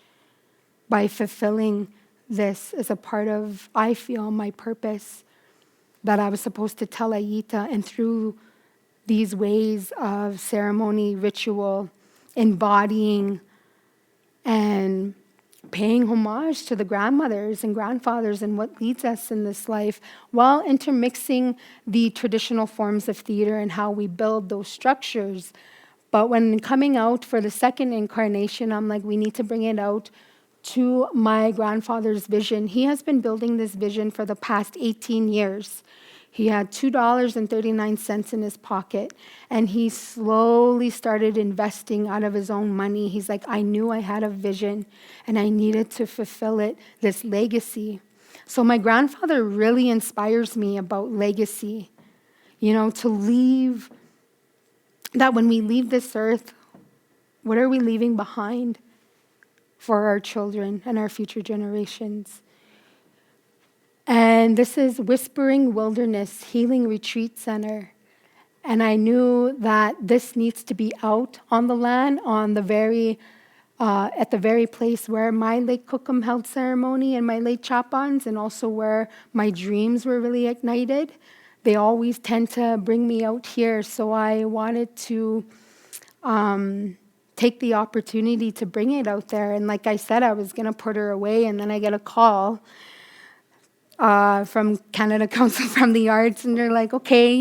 C: by fulfilling this as a part of, I feel, my purpose that I was supposed to tell Ayita. And through these ways of ceremony, ritual, embodying, and paying homage to the grandmothers and grandfathers and what leads us in this life, while intermixing the traditional forms of theater and how we build those structures. But when coming out for the second incarnation, I'm like, we need to bring it out to my grandfather's vision. He has been building this vision for the past 18 years. He had $2.39 in his pocket, and he slowly started investing out of his own money. He's like, I knew I had a vision, and I needed to fulfill it, this legacy. So my grandfather really inspires me about legacy, to leave, that when we leave this earth, what are we leaving behind for our children and our future generations? And this is Whispering Wilderness Healing Retreat Center. And I knew that this needs to be out on the land, on the very, at the very place where my late Kukum held ceremony and my late Chapans, and also where my dreams were really ignited. They always tend to bring me out here, so I wanted to take the opportunity to bring it out there. And like I said, I was going to put her away, and then I get a call from Canada Council from the Arts, and they're like, okay,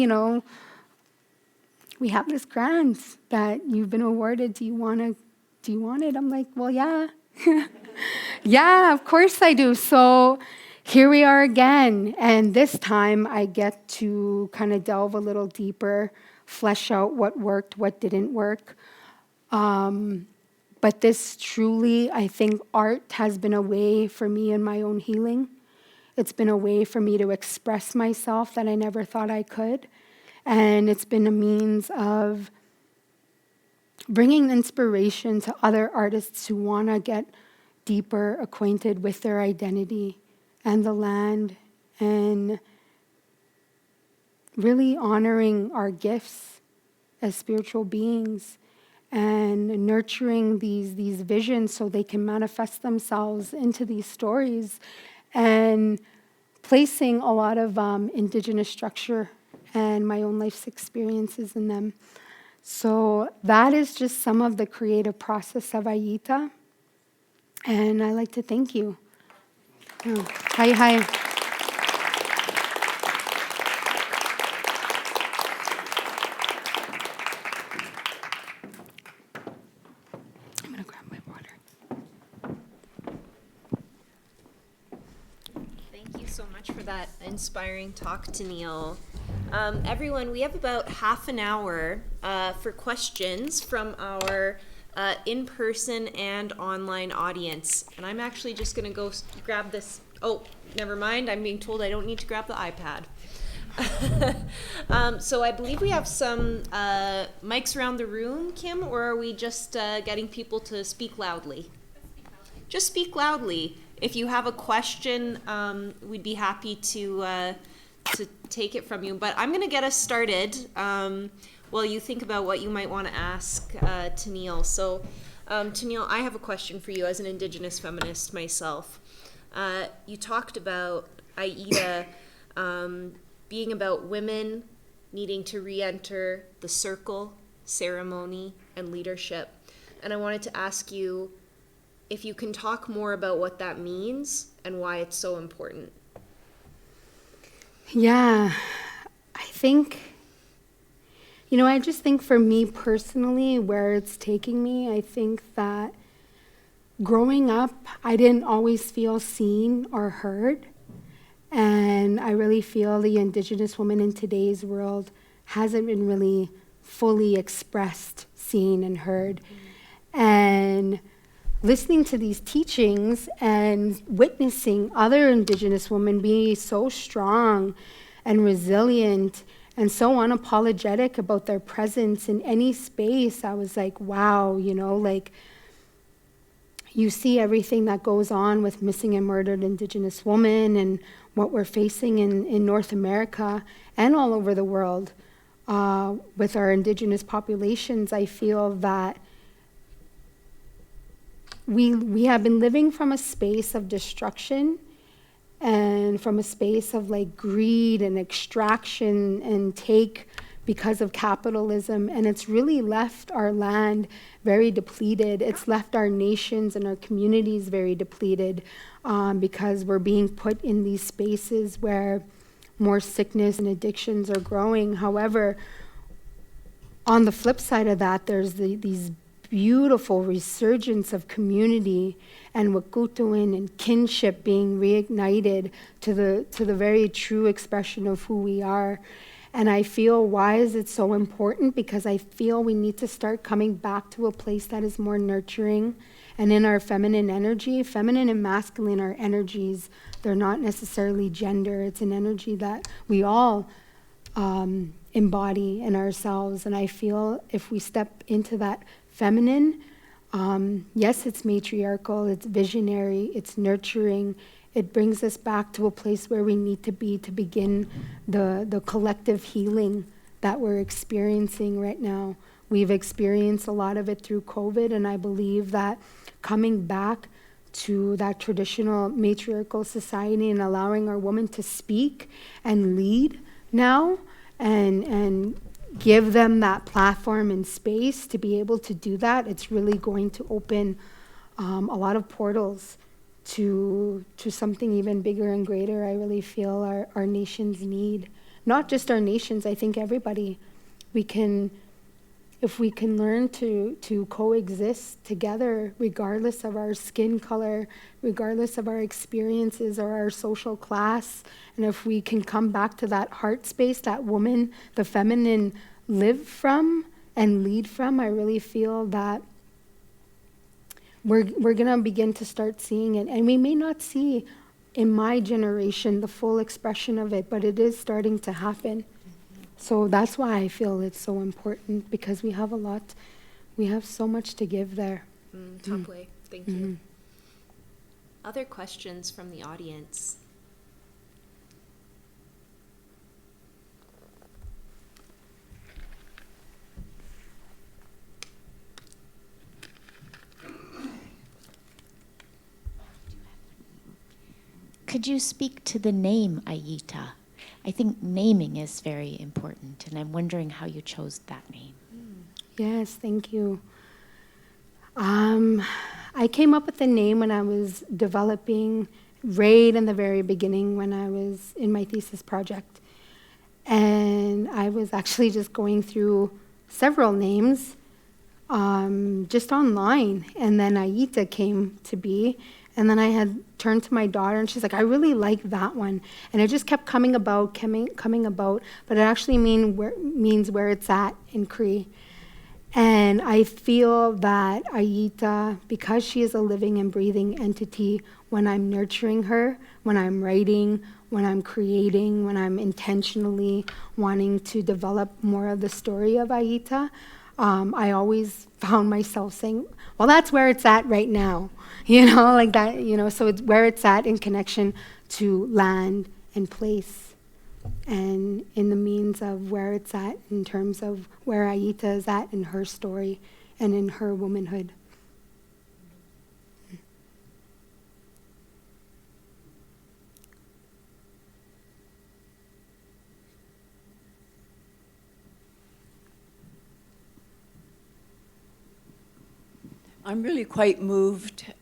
C: we have this grant that you've been awarded. Do you want it? I'm like, well, yeah. Yeah, of course I do. So here we are again. And this time I get to kind of delve a little deeper, flesh out what worked, what didn't work. But this truly, I think art has been a way for me in my own healing. It's been a way for me to express myself that I never thought I could. And it's been a means of bringing inspiration to other artists who want to get deeper acquainted with their identity and the land, and really honoring our gifts as spiritual beings and nurturing these visions so they can manifest themselves into these stories, and placing a lot of Indigenous structure and my own life's experiences in them. So that is just some of the creative process of Ayita. And I'd like to thank you. Oh, hi. I'm going to grab my water.
B: Thank you so much for that inspiring talk, Teneil. Everyone, we have about half an hour for questions from our in-person and online audience. And I'm actually just going to go grab this. Oh, never mind. I'm being told I don't need to grab the iPad. So I believe we have some mics around the room, Kim, or are we just getting people to speak loudly? Just speak loudly. If you have a question, we'd be happy to take it from you. But I'm going to get us started while you think about what you might want to ask Teneil. So, Teneil, I have a question for you as an Indigenous feminist myself. You talked about Ayita being about women needing to re-enter the circle, ceremony, and leadership. And I wanted to ask you if you can talk more about what that means and why it's so important.
C: Yeah, I think, I just think for me personally, where it's taking me, I think that growing up, I didn't always feel seen or heard. And I really feel the Indigenous woman in today's world hasn't been really fully expressed, seen, and heard. And listening to these teachings and witnessing other Indigenous women be so strong and resilient and so unapologetic about their presence in any space, I was like, wow, you see everything that goes on with missing and murdered Indigenous women and what we're facing in North America and all over the world with our Indigenous populations. I feel that we have been living from a space of destruction and from a space of greed and extraction and take because of capitalism, and it's really left our land very depleted. It's left our nations and our communities very depleted because we're being put in these spaces where more sickness and addictions are growing. However, on the flip side of that, there's these beautiful resurgence of community and wakutuin and kinship being reignited to the very true expression of who we are. And I feel, why is it so important? Because I feel we need to start coming back to a place that is more nurturing and in our feminine energy. Feminine and masculine are energies. They're not necessarily gender. It's an energy that we all embody in ourselves. And I feel if we step into that feminine, yes, it's matriarchal, it's visionary, it's nurturing. It brings us back to a place where we need to be to begin the collective healing that we're experiencing right now. We've experienced a lot of it through COVID, and I believe that coming back to that traditional matriarchal society and allowing our women to speak and lead now and give them that platform and space to be able to do that, it's really going to open a lot of portals to something even bigger and greater. I really feel our nations need. Not just our nations, I think everybody. If we can learn to coexist together, regardless of our skin color, regardless of our experiences or our social class, and if we can come back to that heart space that woman, the feminine, live from and lead from, I really feel that we're going to begin to start seeing it. And we may not see in my generation the full expression of it, but it is starting to happen. So that's why I feel it's so important, because we have so much to give there.
B: Top way. Thank you. Other questions from the audience?
D: Could you speak to the name Ayita? I think naming is very important, and I'm wondering how you chose that name.
C: Yes, thank you. I came up with the name when I was developing, right in the very beginning when I was in my thesis project. And I was actually just going through several names just online, and then Ayita came to be. And then I had turned to my daughter, and she's like, I really like that one. And it just kept coming about, but it actually means where it's at in Cree. And I feel that Ayita, because she is a living and breathing entity, when I'm nurturing her, when I'm writing, when I'm creating, when I'm intentionally wanting to develop more of the story of Ayita, I always found myself saying, well, that's where it's at right now. Like that, so it's where it's at in connection to land and place, and in the means of where it's at in terms of where Ayita is at in her story and in her womanhood.
E: I'm really quite moved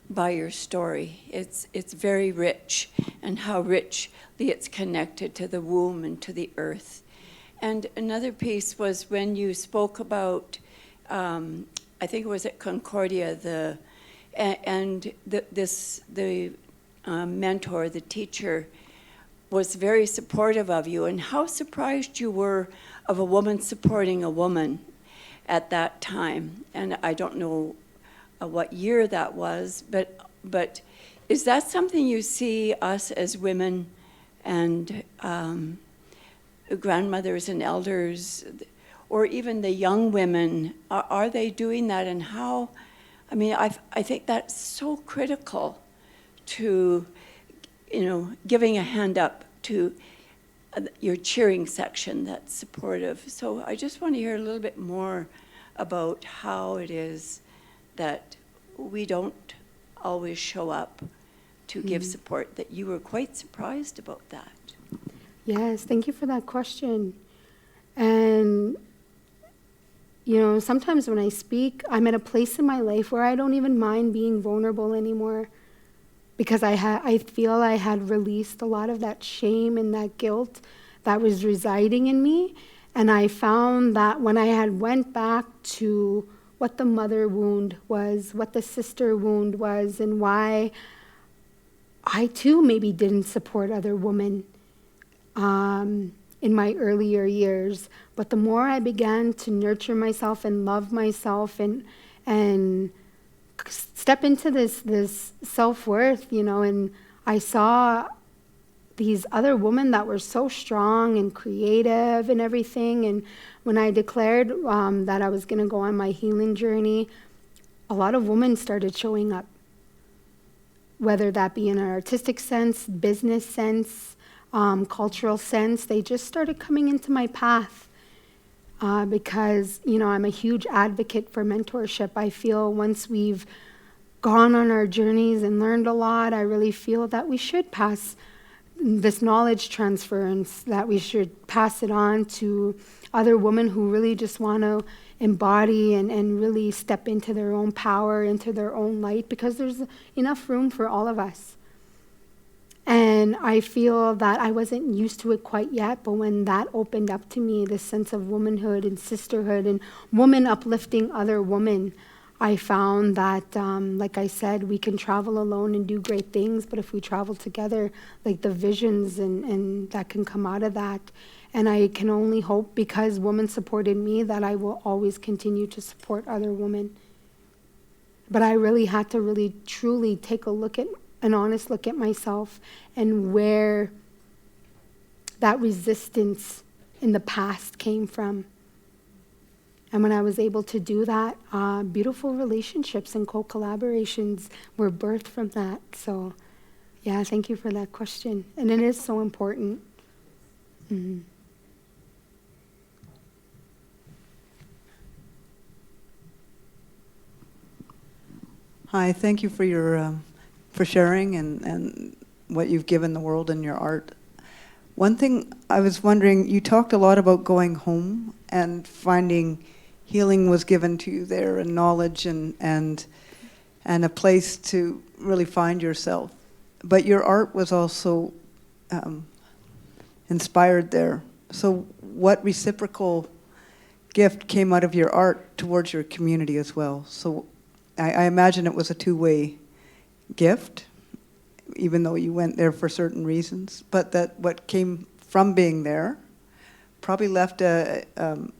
E: by your story. It's very rich, and how richly it's connected to the womb and to the earth. And another piece was when you spoke about, I think it was at Concordia, the mentor, the teacher, was very supportive of you, and how surprised you were of a woman supporting a woman at that time. And I don't know what year that was, but is that something you see us as women and grandmothers and elders, or even the young women, are they doing that? And how, I think that's so critical to, giving a hand up to your cheering section that's supportive. So I just want to hear a little bit more about how it is that we don't always show up to give support, that you were quite surprised about that.
C: Yes, thank you for that question. And, sometimes when I speak, I'm at a place in my life where I don't even mind being vulnerable anymore, because I feel I had released a lot of that shame and that guilt that was residing in me. And I found that when I had went back to what the mother wound was, what the sister wound was, and why I too maybe didn't support other women in my earlier years. But the more I began to nurture myself and love myself and step into this self-worth, and I saw these other women that were so strong and creative and everything. And when I declared that I was going to go on my healing journey, a lot of women started showing up, whether that be in an artistic sense, business sense, cultural sense. They just started coming into my path because, I'm a huge advocate for mentorship. I feel once we've gone on our journeys and learned a lot, I really feel that we should pass this knowledge transference, that we should pass it on to other women who really just want to embody and really step into their own power, into their own light, because there's enough room for all of us. And I feel that I wasn't used to it quite yet, but when that opened up to me, this sense of womanhood and sisterhood and woman uplifting other women, I found that, like I said, we can travel alone and do great things, but if we travel together, like the visions and that can come out of that. And I can only hope, because women supported me, that I will always continue to support other women. But I really had to really, truly take an honest look at myself and where that resistance in the past came from. And when I was able to do that, beautiful relationships and co-collaborations were birthed from that. So, yeah, thank you for that question. And it is so important. Mm-hmm.
F: Hi, thank you for sharing and what you've given the world in your art. One thing I was wondering, you talked a lot about going home and finding healing was given to you there, and knowledge and a place to really find yourself. But your art was also inspired there. So what reciprocal gift came out of your art towards your community as well? So I imagine it was a two-way gift, even though you went there for certain reasons, but that what came from being there probably left an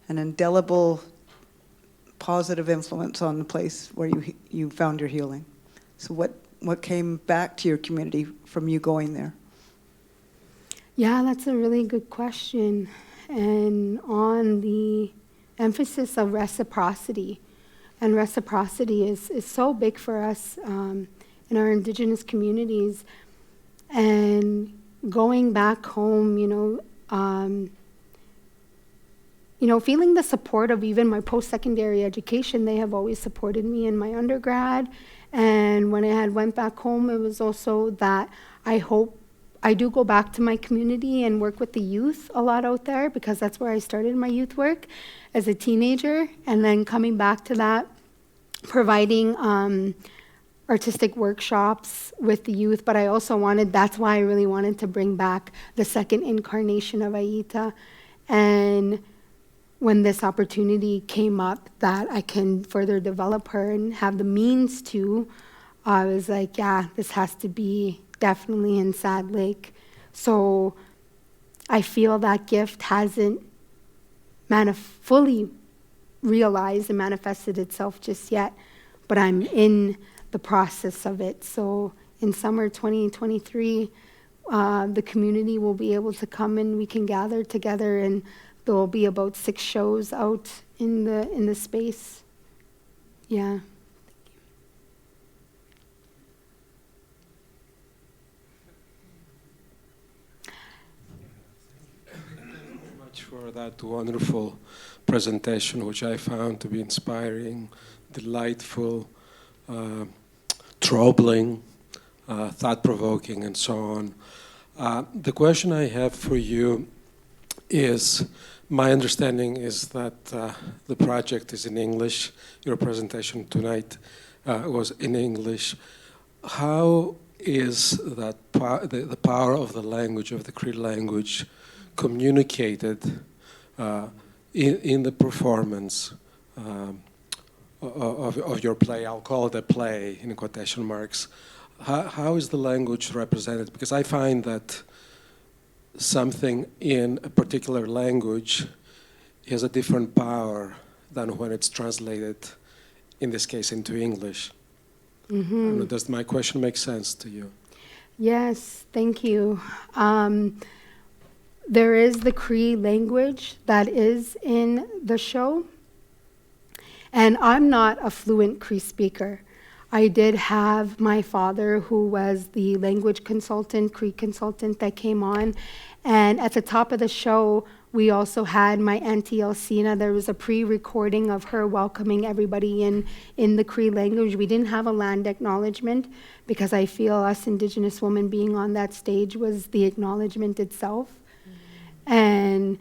F: indelible positive influence on the place where you found your healing. So what came back to your community from you going there?
C: Yeah, that's a really good question. And on the emphasis of reciprocity, and reciprocity is so big for us in our Indigenous communities. And going back home, feeling the support of even my post-secondary education. They have always supported me in my undergrad. And when I had went back home, it was also that I hope I do go back to my community and work with the youth a lot out there, because that's where I started my youth work as a teenager. And then coming back to that, providing artistic workshops with the youth. But I also that's why I really wanted to bring back the second incarnation of Ayita. And when this opportunity came up that I can further develop her and have the means to, I was like, yeah, this has to be definitely in Sad Lake. So I feel that gift hasn't fully realized and manifested itself just yet, but I'm in the process of it. So in summer 2023, the community will be able to come and we can gather together, and there will be about 6 shows out in the space. Yeah.
G: For that wonderful presentation, which I found to be inspiring, delightful, troubling, thought-provoking, and so on. The question I have for you is, my understanding is that the project is in English. Your presentation tonight was in English. How is that the power of the language, of the Cree language, communicated in the performance of your play. I'll call it a play in quotation marks. How is the language represented? Because I find that something in a particular language has a different power than when it's translated, in this case, into English.
C: Mm-hmm.
G: Does my question make sense to you?
C: Yes, thank you. There is the Cree language that is in the show, and I'm not a fluent Cree speaker. I did have my father, who was the language consultant, Cree consultant that came on, and at the top of the show, we also had my Auntie Alcina. There was a pre-recording of her welcoming everybody in the Cree language. We didn't have a land acknowledgement because I feel us Indigenous women being on that stage was the acknowledgement itself. And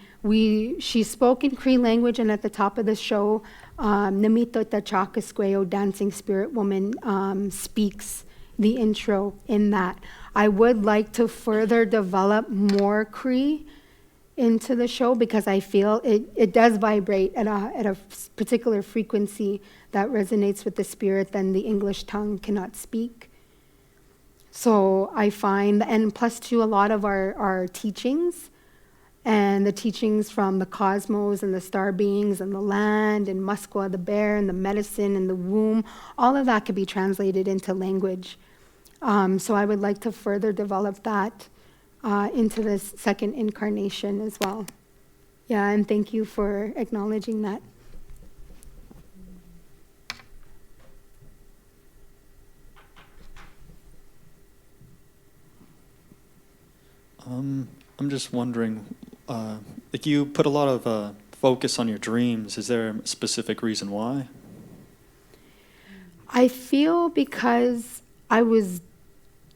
C: she spoke in Cree language, and at the top of the show, Namito Tachakasqueo, Dancing Spirit Woman, speaks the intro in that. I would like to further develop more Cree into the show because I feel it does vibrate at a particular frequency that resonates with the spirit than the English tongue cannot speak. So I find, and plus too, a lot of our teachings, and the teachings from the cosmos and the star beings and the land and Muskwa, the bear, and the medicine and the womb, all of that could be translated into language. So I would like to further develop that into this second incarnation as well. Yeah, and thank you for acknowledging that.
H: I'm just wondering, like you put a lot of focus on your dreams. Is there a specific reason why?
C: I feel because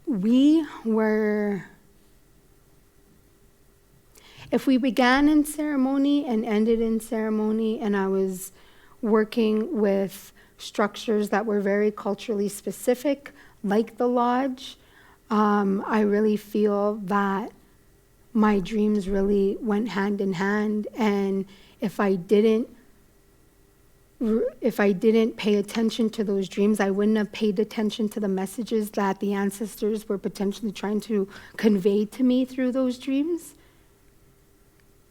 C: we were, if we began in ceremony and ended in ceremony, and I was working with structures that were very culturally specific, like the lodge, I really feel that my dreams really went hand in hand, and if I didn't pay attention to those dreams, I wouldn't have paid attention to the messages that the ancestors were potentially trying to convey to me through those dreams.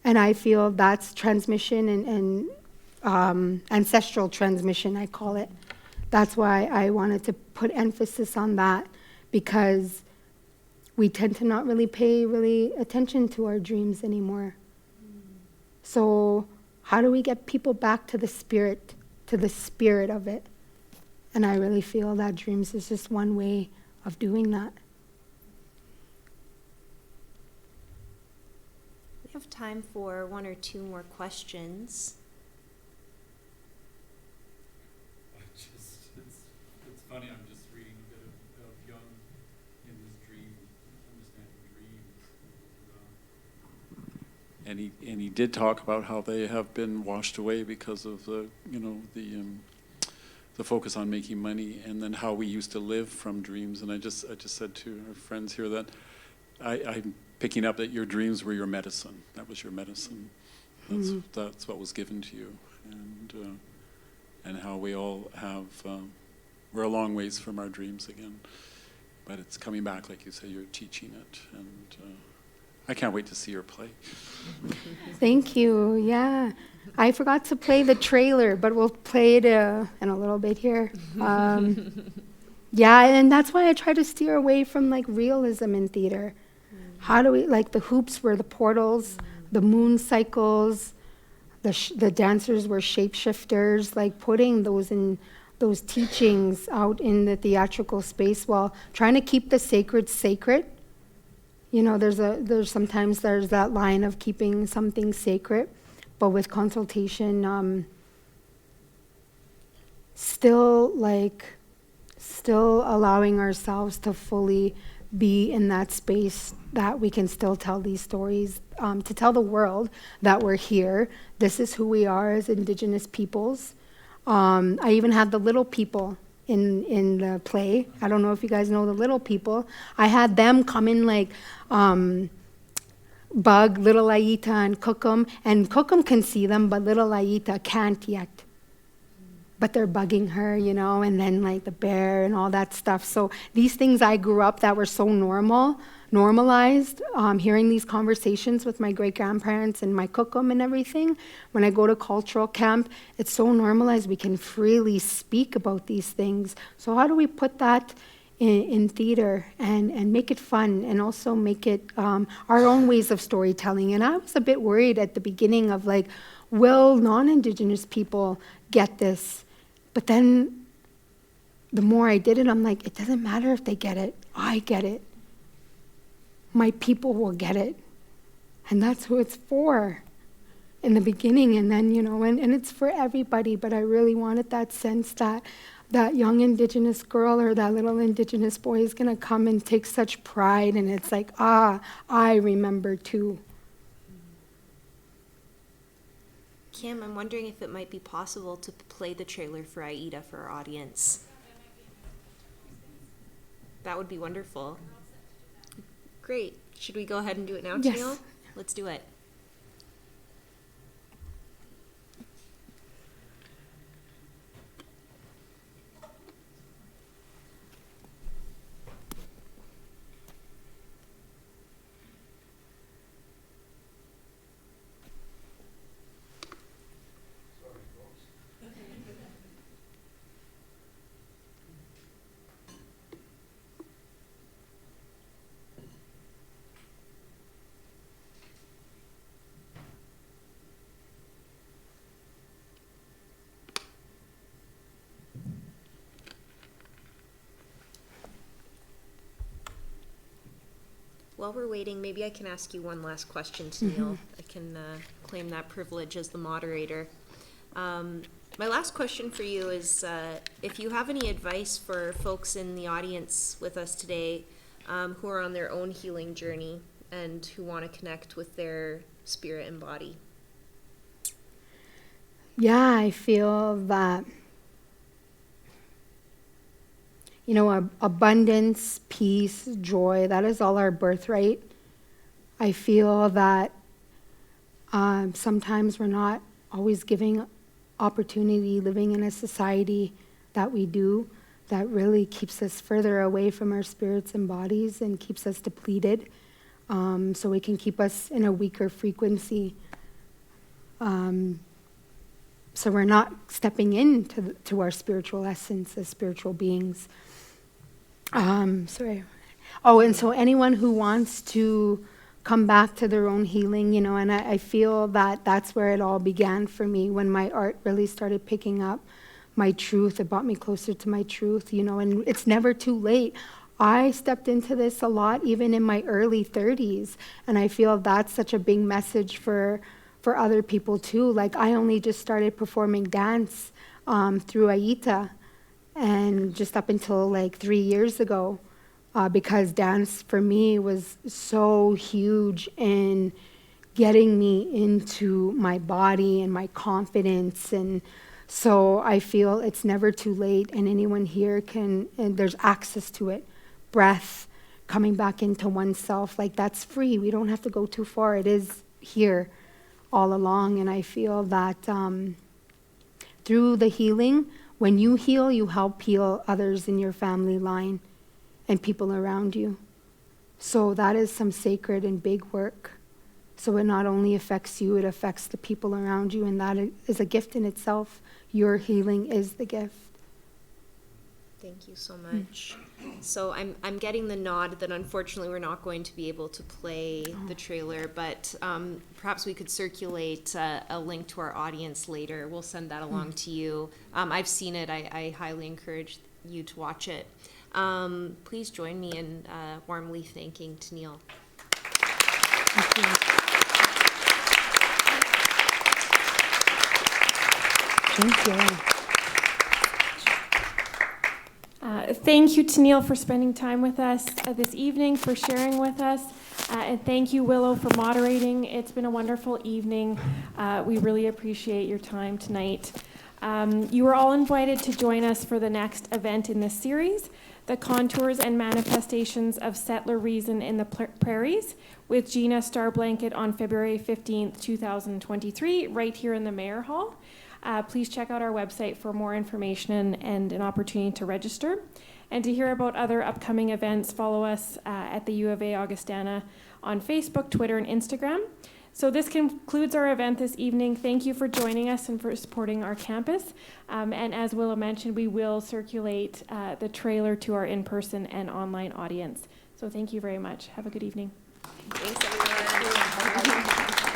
C: And I feel that's transmission and ancestral transmission, I call it. That's why I wanted to put emphasis on that, because we tend to not really pay attention to our dreams anymore. So how do we get people back to the spirit of it? And I really feel that dreams is just one way of doing that.
B: We have time for one or two more questions.
I: It's funny, I'm just reading a bit of Jung in his dream, understanding dreams. And he did talk about how they have been washed away because of the focus on making money, and then how we used to live from dreams. And I just said to our friends here that I'm picking up that your dreams were your medicine. That was your medicine. That's what was given to you, and how we all have. We're a long ways from our dreams again, but it's coming back, like you say. You're teaching it, and I can't wait to see your play.
C: Thank you. Yeah, I forgot to play the trailer, but we'll play it in a little bit here. Yeah, and that's why I try to steer away from like realism in theater. How do we, like the hoops were the portals, the moon cycles, the dancers were shapeshifters, like putting those teachings out in the theatrical space while trying to keep the sacred sacred. You know, there's sometimes that line of keeping something sacred, but with consultation, still allowing ourselves to fully be in that space that we can still tell these stories, to tell the world that we're here. This is who we are as Indigenous peoples. I even had the little people in the play. I don't know if you guys know the little people. I had them come in like bug little Ayita and Cookum can see them, but little Ayita can't yet. but they're bugging her, you know, and then like the bear and all that stuff. So these things I grew up that were so normalized, hearing these conversations with my great-grandparents and my cookum and everything. When I go to cultural camp, it's so normalized, we can freely speak about these things. So how do we put that in theater and make it fun and also make it our own ways of storytelling? And I was a bit worried at the beginning of like, will non-Indigenous people get this? But then the more I did it, I'm like, it doesn't matter if they get it. I get it. My people will get it. And that's who it's for in the beginning. And then, you know, and it's for everybody. But I really wanted that sense that that young Indigenous girl or that little Indigenous boy is going to come and take such pride. And it's like, I remember too.
B: Kim, I'm wondering if it might be possible to play the trailer for Ayita for our audience. That would be wonderful. Great. Should we go ahead and do it now,
C: Yes.
B: Teneil? Let's do it. While we're waiting, maybe I can ask you one last question, Teneil. I can claim that privilege as the moderator. My last question for you is if you have any advice for folks in the audience with us today who are on their own healing journey and who want to connect with their spirit and body.
C: Yeah, I feel that, you know, abundance, peace, joy, that is all our birthright. I feel that sometimes we're not always giving opportunity living in a society that we do that really keeps us further away from our spirits and bodies and keeps us depleted, so it can keep us in a weaker frequency. So we're not stepping into to our spiritual essence as spiritual beings. Sorry. Oh, and so anyone who wants to come back to their own healing, you know, and I feel that that's where it all began for me when my art really started picking up my truth. It brought me closer to my truth, you know, and it's never too late. I stepped into this a lot, even in my early 30s, and I feel that's such a big message for other people too. Like, I only just started performing dance through Ayita, and just up until like 3 years ago, because dance for me was so huge in getting me into my body and my confidence. And so I feel it's never too late, and anyone here can, and there's access to it. Breath, coming back into oneself, like that's free. We don't have to go too far. It is here all along. And I feel that through the healing, when you heal, you help heal others in your family line and people around you. So that is some sacred and big work. So it not only affects you, it affects the people around you, and that is a gift in itself. Your healing is the gift.
B: Thank you so much. So I'm getting the nod that unfortunately we're not going to be able to play the trailer, but perhaps we could circulate a link to our audience later. We'll send that along to you. I've seen it. I highly encourage you to watch it. Please join me in warmly thanking Teneil.
C: Thank you. Thank you.
A: Thank you, Teneil, for spending time with us this evening, for sharing with us. And thank you, Willow, for moderating. It's been a wonderful evening. We really appreciate your time tonight. You are all invited to join us for the next event in this series, The Contours and Manifestations of Settler Reason in the Prairies, with Gina Starblanket on February 15th, 2023, right here in the Mayor Hall. please check out our website for more information and an opportunity to register. And to hear about other upcoming events, follow us at the U of A Augustana on Facebook, Twitter, and Instagram. So this concludes our event this evening. Thank you for joining us and for supporting our campus. And as Willow mentioned, we will circulate the trailer to our in-person and online audience. So thank you very much. Have a good evening.
B: Thanks, everyone.